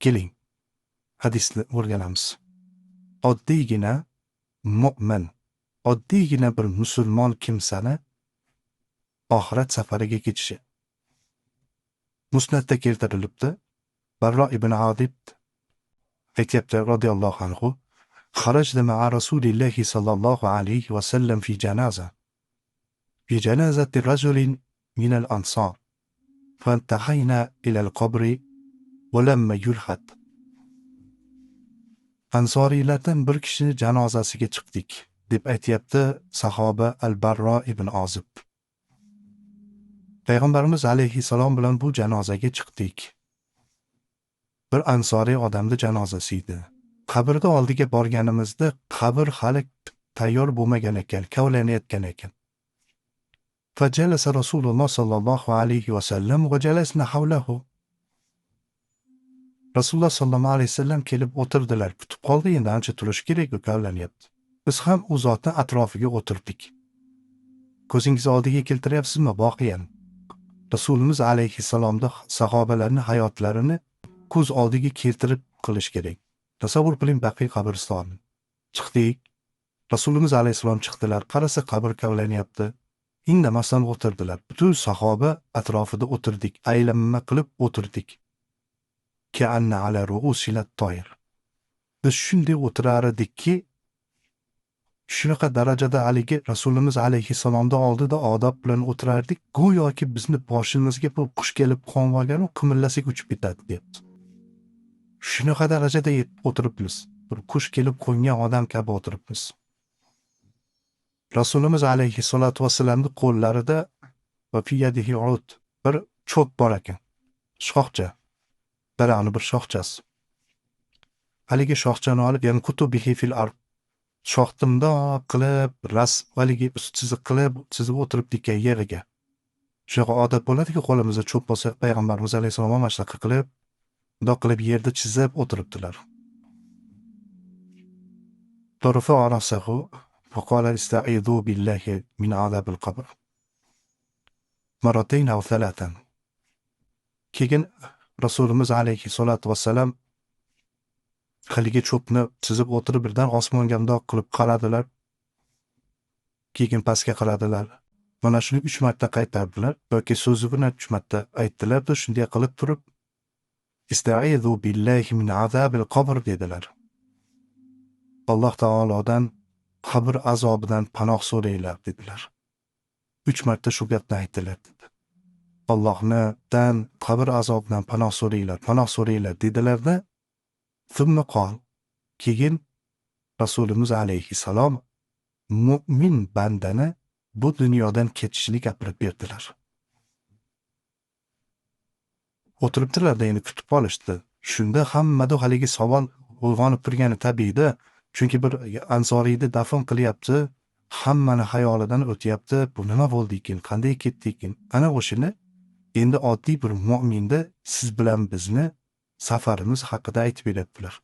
Speaker 1: Keling, hadisni o'rganamiz. Oddiygina mu'min, oddiygina bir musulmon kimsani oxirat safariga ketishi. Musnadda keltirilibdi. Barro ibn Adib aytyapti radhiyallohu anhu: "Kharajna ma'a Rasulillahi sallallohu alayhi va sallam fi janaza. في جنازة رجل من الأنصار فانتهينا إلى القبر ولم يلحد." Ansorilardan bir kishini janozasiga chiqdik deb aytayapti sahoba Al-Barro ibn Ozib. Payg'ambarimiz alayhissalom bilan bu janozaga chiqdik. Bir ansoriy odamning janozasi edi. Qabrda oldiga borganimizda qabr hali tayyor bo'lmagan ekan, kavlanayotgan ekan. فجلس رسول الله صلى الله عليه وسلم وجلسنا حوله. Rasululloh sallallohu alayhi vasallam kelib o'tirdilar. Kutib qoldi, endi ancha turish kerak, kavlanyapti. Biz ham u zotning atrofiga o'tirdik. Ko'zingiz oldiga keltiryapsizmi voqeani? Rasulimiz alayhissalomda sahobalarning hayotlarini ko'z oldiga keltirib qilish kerak. Tasavvur qiling, Baqiy qabristoni. Chiqdik. Rasulimiz alayhissalom chiqdilar. Qarasa qabr kavlanyapti. Indamasdan o'tirdilar. Butun sahoba atrofida o'tirdik. Aylanma qilib o'tirdik. Ka'anna ala ru'usilat toyr. Biz shunday o'tirar edikki, shunaqa darajada haligi Rasulimiz alayhissalomda oldida odob bilan o'tirardik, go'yoki bizni boshimizga bir qush kelib qo'nib olgan, qimirlasak uchib ketadi deyapti. Shunaqa darajada o'tiribmiz. Bir qush kelib qo'ngan odam kabi o'tiribmiz. Rasulimiz alayhissalatu vassalamning qo'llarida va fiyadihi ud, bir cho'p bor ekan. Shoxcha. Daraxtning bir shoxchasi. Haligi shoxchani olib, ya'ni kutubihi fil ard. Shoxtimdoq qilib, haligi chiziq qilib, chizib o'tiribdik yeriga. Shunaqa odat bo'ladi-ku, qo'limizda cho'p bo'lsa, payg'ambarimiz alayhissalom ham shunaqa qilib, bundoq qilib yerda chizib o'tiribdilar. Tarafa arasahu وقال استعيذوا بالله من عذاب القبر مرتين أو ثلاثا. Keyin Rasulimiz alayhissalatu vassalam haligi cho'pni chizib o'tirib birdan osmonga mundoq qilib qaradilar. Keyin pastga qaradilar. Mana shuni 3 marta qaytardilar yoki so'zi bilan 3 marta aytdilar. Shunday qilib turib istaizu billahi min azabil qabr dedilar. Alloh taolodan qabr azobidan panoh so'ranglar dedilar. 3 marta shu gapni aytdilar dedi. Allohdan qabr azobidan panoh so'ranglar dedilarda, thumma qol. Keyin Rasulimiz alayhissalom mu'min bandani bu dunyodan ketishini gapirib berdilar. O'tiribdilarda, endi kutib qolishdi. Shunda hammada haligi savol uyg'onib turgani tabiiyda, Chunki bir ansoriyni dafn qilyapti, hammani xayolidan o'tyapti, bu nima bo'ldi ekan, qanday ketdi ekan. Ana o'shini endi oddiy bir mu'minda siz bilan bizni safarimiz haqida aytib beryaptilar.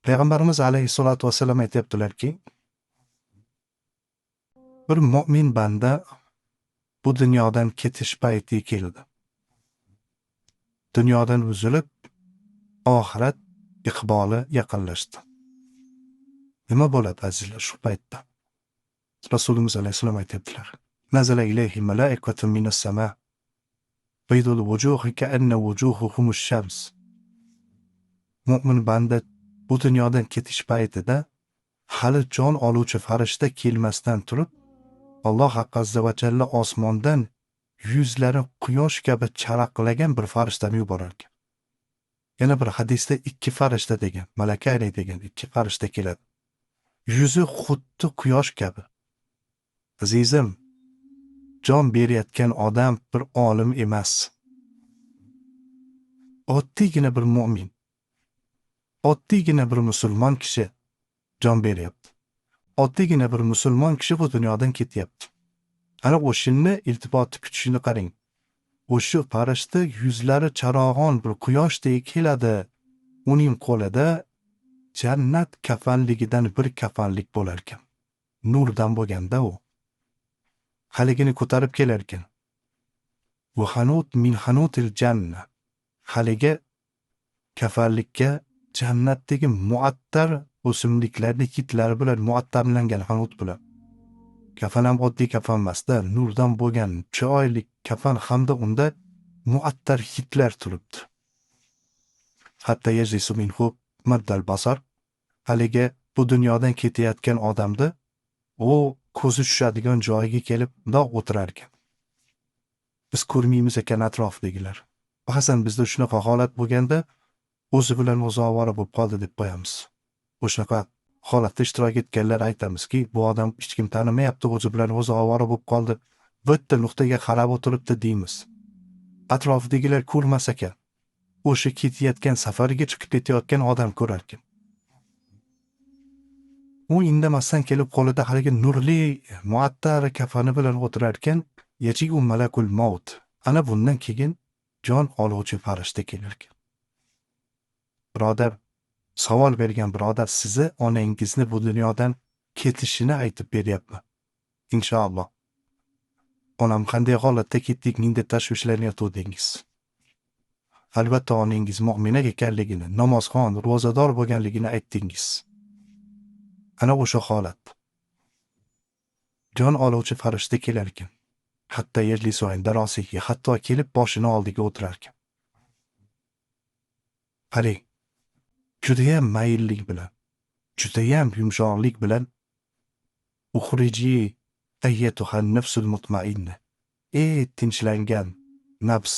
Speaker 1: Payg'ambarimiz alayhisolatu vasallam aytibdilarki, bir mu'min banda bu dunyodan ketish payti keldi. Dunyodan uzilib, oxirat iqboli yaqinlashdi. Nima bo'ladi azizlar shu paytda? Rasululloh alayhisalom aytibdilar: "Nazala ilayhi malaikatun minas sama. Baydul wujuhi ka'anna wujuhuhum ash-shams." Mu'min banda bu dunyodan ketish paytida hali jon oluvchi farishta kelmasdan turib, Alloh azza va jalla osmondan yuzlari quyosh kabi charaqlagan bir farishtani yuborar ekan. Yana bir hadisda ikki farishta degan, malakayni degan ikki farishta keladi. Yuzi xuddi quyosh kabi. Azizim, jon berayotgan odam bir olim emas. Oddiygina bir mu'min, oddiygina bir musulmon kishi jon beryapti. Oddiygina bir musulmon kishi bu dunyodan ketyapti. Ana o'shinni iltiboti kutishini qarang. O'sha farishta yuzlari charog'on bir quyoshdek keladi. Uning qo'lida jannat kafanligidan bir kafanlik bo'lar ekan. Nurdan bo'lganda u. Haligini ko'tarib kelar ekan. Bu hanut min hanutil janna. Haliga kafanlikka jannatdagi muattar o'simliklarning hitlari bilan muattarlangan hanut bilan. Kafan ham oddiy kafan emasda, nurdan bo'lgan chiroyli kafan hamda unda muattar hitlar turibdi. Hatta yajlisu minhu maddal basar. Haliga bu dunyodan ketayotgan odamda u ko'zi tushadigan joyiga kelib mundoq o'tirar ekan. Biz ko'rmaymiz ekan atrofdagilar. Ba'zan bizda shunaqa holat bo'lganda o'zi bilan o'zi ovora bo'lib qoldi deb qo'yamiz. O'shaqa holatda ishtirok etganlar aytamizki, bu odam hech kim tanimayapti, o'zi bilan o'zi ovora bo'lib qoldi. Bitta nuqtaga qarab o'tiribdi deymiz. Atrofidagilar ko'rmas ekan. O'sha ketayotgan safariga chiqib ketayotgan odam ko'rar ekan. U indamasdan kelib qo'lida haligi nurli muattar kafani bilan o'tirar ekan, yaji'u malakul maut. Ana bundan keyin jon oluvchi farishta kelar ekan. Birodar, savol bergan birodar, sizni onangizni bu dunyodan ketishini aytib beryapman. Inshaalloh. Onam qanday holatda ketdikning deb tashvishlanayotdingiz. Albatta onangiz mu'mina ekanligini, namozxon, ro'zador bo'lganligini aytdingiz. Ana o'sha holat. Jon oluvchi farishta kelar ekan. Hatto yajlisu inda rosihi, hatto kelib boshini oldiga o'tirar ekan. Qarang, judayam mayillik bilan, judayam yumshoqlik bilan ukhriji ayyatuhan nafsul mutmainna. Tinchlangan nafs,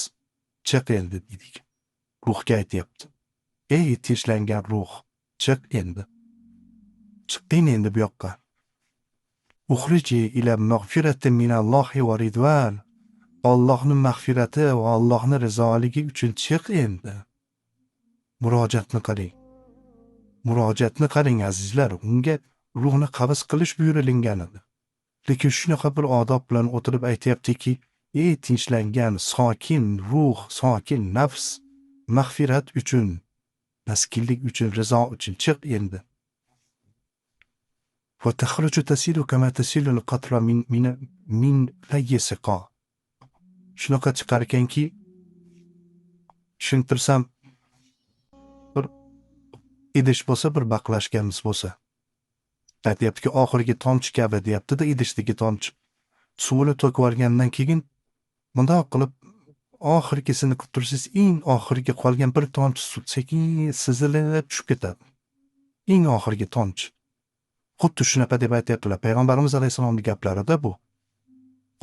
Speaker 1: chiq endi dedik. Ruhga aytyapti. Tinchlangan ruh, chiq endi. Chiqing endi bu yoqqa. Ukhriji ila mag'firatin minallohi va ridvan. Allohning mag'firati va Allohning rizoligi uchun chiq endi. Murojaatni qarang. Murojaatni qarang azizlar, unga ruhni qabz qilish buyurilgan edi. Lekin shunaqa bir odob bilan o'tirib aytayaptiki, tinchlangan, sokin ruh, sokin nafs, mag'firat uchun, taskinlik uchun, rizo uchun chiq endi. Va takhruju tasilu kama tasilu al-qatra min fayyisiqa. Shunaqa chiqar ekanki, tushuntirsam, bir idish bo'lsa, bir baqlashganimiz bo'lsa. Aytyaptiki, oxirgi tomchi kabi deyapti-da, idishdagi tomchi. Suvini to'kib olgandan keyin bundoq qilib oxirgisini qilib tursiz, eng oxirgi qolgan bir tomchi suv sekin sizilib tushib ketadi. Eng oxirgi tomchi. Xuddi shunaqa deb aytayaptilar. Payg'ambarimiz alayhisolamning gaplarida bu.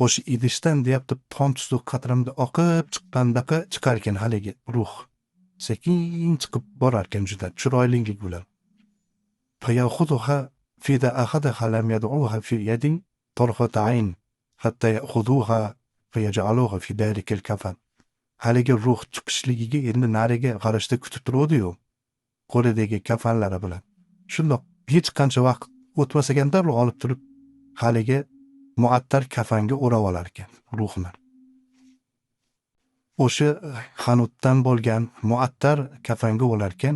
Speaker 1: O'sha idishdan deyapti, tomchi suv qatramda oqib chiqqandaqa chiqar ekan haligi ruh. Sekin chiqib borar ekan juda chiroylilik bilan. Fayaxuduha fida ahadaha lam yad'uha fi yadin tarfat ayn hatta ya'khuduha fayaj'aluha fi dalikal kafan. Haligi ruh chiqishligiga endi nariga qarashda kutib turadi-yu, qo'lidagi kafanlari bilan. Shundoq hech qancha vaqt o'tmasagan darrov olib turib haligi muattar kafanga o'rab olar ekan ruhni. O'sha hanutdan bo'lgan muattar kafanga o'larkan,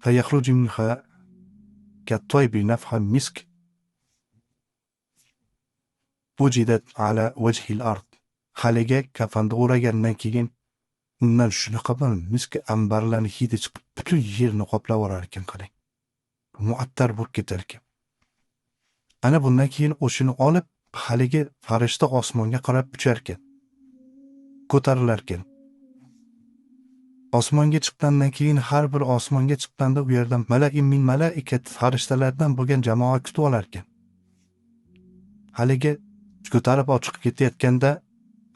Speaker 1: fayakhruju minha kattoybi nafha misk wujidat ala wajhil ard. Haligi kafanda o'ragandan keyin undan shunaqa bir misk ambarlarni hidi chiqib butun yerni qoplab orar ekan qarang. Muattar bo'lib ketar ekan. Ana bundan keyin o'shini olib haligi farishta osmonga qarab uchar ekan. Ko'tarilar ekan. Osmonga chiqqandan keyin har bir osmonga chiqqanda u yerdan mala'in min mala'ikat farishtalardan bo'lgan jamoa kutib olar ekan. Haligi ko'tarib olib chiqib ketayotganda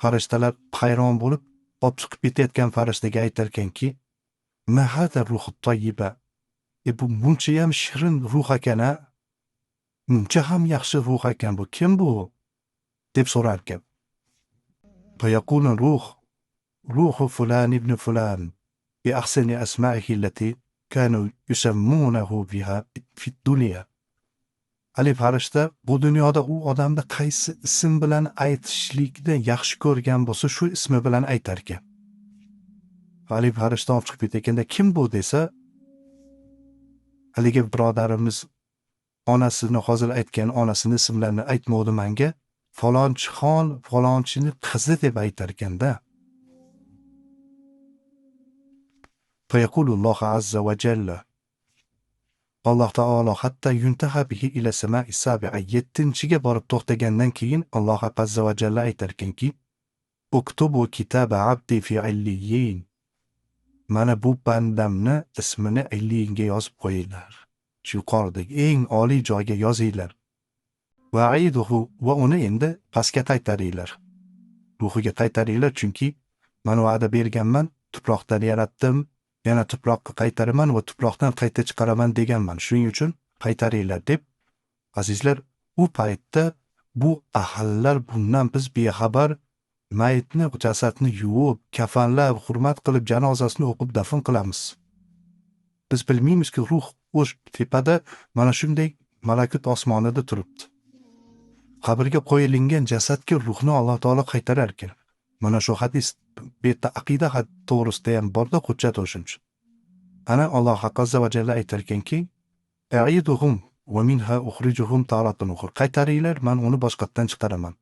Speaker 1: farishtalar hayron bo'lib, olib chiqib ketayotgan farishtaga aytar ekanki, "Ma hada ruhu tayyiba." Bu buncha ham shirin ruh ekan-a? Buncha ham yaxshi ruh ekan bu. Kim bu? deb so'rar ekan. Fayaqulu ruhu fulan ibn fulan bi ahsani asma'ihi allati kanu yusammunahu biha fi dunya. Ali farishta bu dunyoda u odamda qaysi ism bilan aytishlikni yaxshi ko'rgan bo'lsa, shu ismi bilan aytar ekan. Ali farishta olib chiqib ketganda kim bu desa, haligi birodarimiz onasini hozir aytgan onasini ismlarini aytmovdi menga, falonchi xon, falonchini qizi deb aytar ekanda. Fayaqulullohu azza va jalla. Alloh taolo hatta yuntaha bihi ila sama'i sabi'a 7-ga borib to'xtagandan keyin Alloh azza va jalla aytar ekanki, "Uktubu kitaba abdi fi illiyin." Mana bu bandamni ismini illiyinga yozib qo'yinglar. Yuqoridagi eng oliy joyga yozinglar. Va'iduhu va uni endi pastga qaytaringlar. Ruhiga qaytaringlar, chunki men va'da berganman, tuproqdan yaratdim, yana tuproqqa qaytaraman va tuproqdan qayta chiqaraman deganman. Shuning uchun qaytaringlar deb, azizlar, u paytda bu ahllar bundan biz bexabar mayitni, jasadni yuvib, kafanlab, hurmat qilib, janozasini o'qib dafn qilamiz. Biz bilmaymizki, ruh o'sh tepada mana shunday malakut osmonida turibdi. Qabrga qo'yilgan jasadga ruhni Alloh taolo qaytarar ekan. Mana shu hadis beta aqida to'g'risida ham borda hujjat o'shuncha. Ana Alloh azza va jalla aytar ekanki, "A'iduhum va minha ukhrijuhum taratan ukhra." Qaytaringlar, men uni boshqatdan chiqaraman.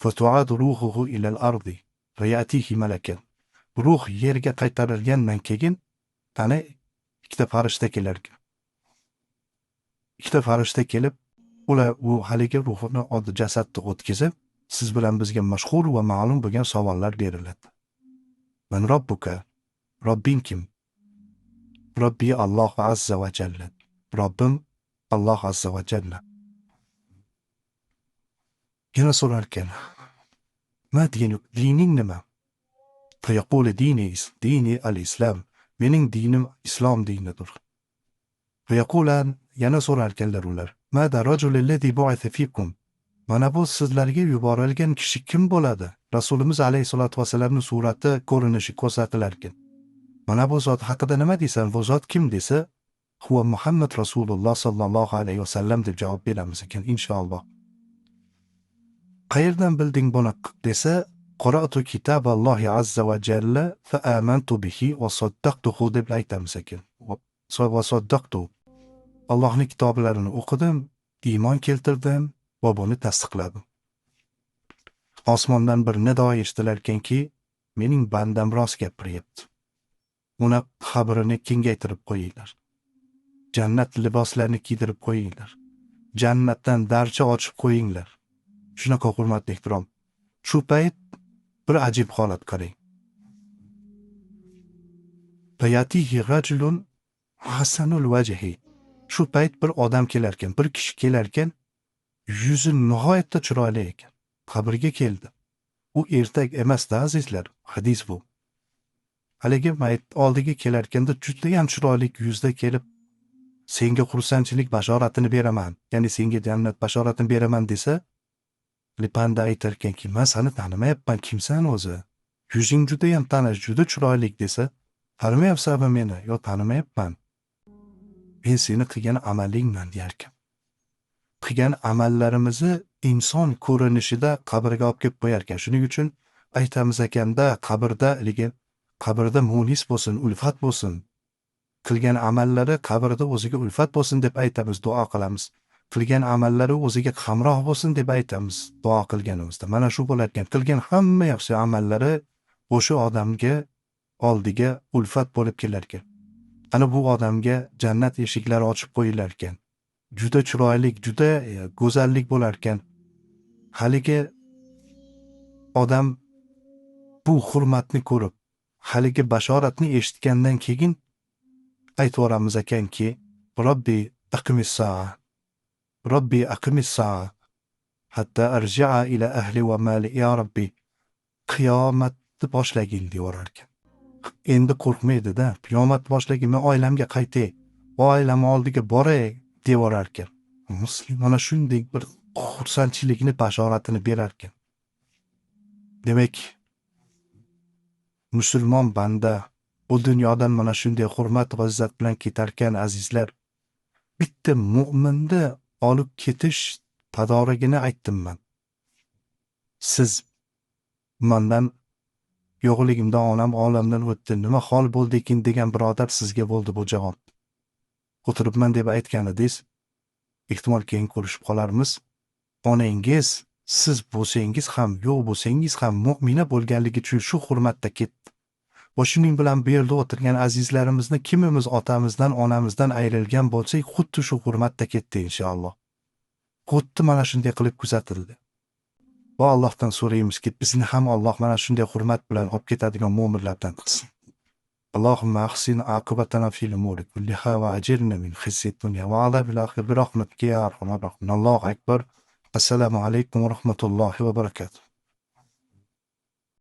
Speaker 1: Fatu'adu ruhuhu ila al-ardi va ya'tihi malakan. Ruh yerga qaytarilgandan keyin ana ikkita farishta kelar ekan. Ikkita farishta kelib, ular u haligi ruhini oddiy jasadga o'tkazib, siz bilan bizga mashhur va ma'lum bo'lgan savollar beriladi. Man robbuka? Robbing kim? Robbi Alloh azza va jalla. Robbim Alloh azza va jalla. Yana so'rar ekan, "Ma dinuk? Dining nima?" Fayaqulu dini al-Islam. Mening dinim islom dinidir. Fayaqulan yana so'rar ekanlar ular, "Ma darajul allazi bu'atha fikum?" Mana bu sizlarga yuborilgan kishi kim bo'ladi? Rasulimiz alayhisolatu vasallamning surati, ko'rinishi ko'rsatilar ekan. Mana bu zot haqida nima deysan? Bu zot kim desa, "Huwa Muhammad Rasululloh sallallohu alayhi vasallam" deb javob beramiz ekan inshaalloh. Qayerdan bilding buni desa, "Qara'tu kitaballohi azza va jalla fa amantu bihi va saddaqtuhu" deb aytamiz ekan. Va saddaqtu. Allohning kitoblarini o'qidim, iymon keltirdim va buni tasdiqladim. Osmondan bir nido eshitilar ekanki, mening bandam rost gapiryapti. Uni qabrini kengaytirib qo'yinglar. Jannat liboslarini kiydirib qo'yinglar. Jannatdan darcha ochib qo'yinglar. Shunaqa hurmatli ehtirom. Shu payt bir ajib holat qarang. Bayatihi rajulun hasanul wajhi. Shu payt bir odam kelar ekan, bir kishi kelar ekan, yuzi nihoyatda chiroyli ekan. Qabrga keldi. U ertak emasda azizlar, hadis bu. Haligi mayit oldiga kelar ekanda juda ham chiroyli yuzda kelib, "Senga xursandchilik bashoratini beraman, ya'ni senga jannat bashoratini beraman" desa, Lipanda aytar ekanki, "Men seni tanimayapman, kimsan o'zi? Yuzing juda ham tanish, juda chiroyli" desa, "Tanimayapsanmi meni?" "Yo'q, tanimayapman." men seni qilgan amalingman deyarkan. Qilgan amallarimizni inson ko'rinishida qabrga olib kelib qo'yarkan. Shuning uchun aytamiz ekanda, qabrda munis bo'lsin, ulfat bo'lsin. Qilgan amallari qabrda o'ziga ulfat bo'lsin deb aytamiz, duo qilamiz. Qilgan amallari o'ziga hamroh bo'lsin deb aytamiz, duo qilganimizda. Mana shu bo'larkan. Qilgan hamma yaxshi amallari o'sha odamga oldiga ulfat bo'lib kelar ekan. Ana bu odamga jannat eshiklari ochib qo'yilar ekan. Juda chiroyli, juda go'zallik bo'lar ekan. Haligi odam bu hurmatni ko'rib, haligi bashoratni eshitgandan keyin aytvoramiz ekanki, Robbi aqimis sa'a hatta arji'a ila ahli va mali, ya Robbi, qiyomatni boshlagin deyorar ekan. Endi qo'rqmaydi-da, qiyomat boshlagin, men oilamga qaytay, oilam oldiga boray deyorar ekan. Muslim mana shunday bir xursandchilikni bashoratini berar ekan. Demak, musulmon banda bu dunyodan mana shunday hurmat va izzat bilan ketarkan azizlar. Bitta mu'minni olib ketish padorigini aytdim men. Siz mendan yo'qligimda onam olamdan o'tdi, nima hol bo'ldi ekan degan birodar sizga bo'ldi bu javob. O'tiribman deb aytganidingiz, ehtimol keyin ko'rishib qolarmiz. Onangiz siz bo'lsangiz ham, yo'q bo'lsangiz ham mu'mina bo'lganligi uchun shu hurmatda ketdi. Va shuning bilan bu yerda o'tirgan azizlarimizni kimimiz otamizdan, onamizdan ayrilgan bo'lsak, xuddi shu hurmatda ketdi inshaalloh. Xuddi mana shunday qilib kuzatildi. Va Allohdan so'raymizki, bizni ham Alloh mana shunday hurmat bilan olib ketadigan mu'minlardan qilsin. Allohumma ahsin aqibatana fil umuri kulliha va ajirna min khizyid dunya va azabil oxir bi rahmatika ya arhamar rohimin. Allohu akbar. Assalomu alaykum va rahmatullohi va barakatuh.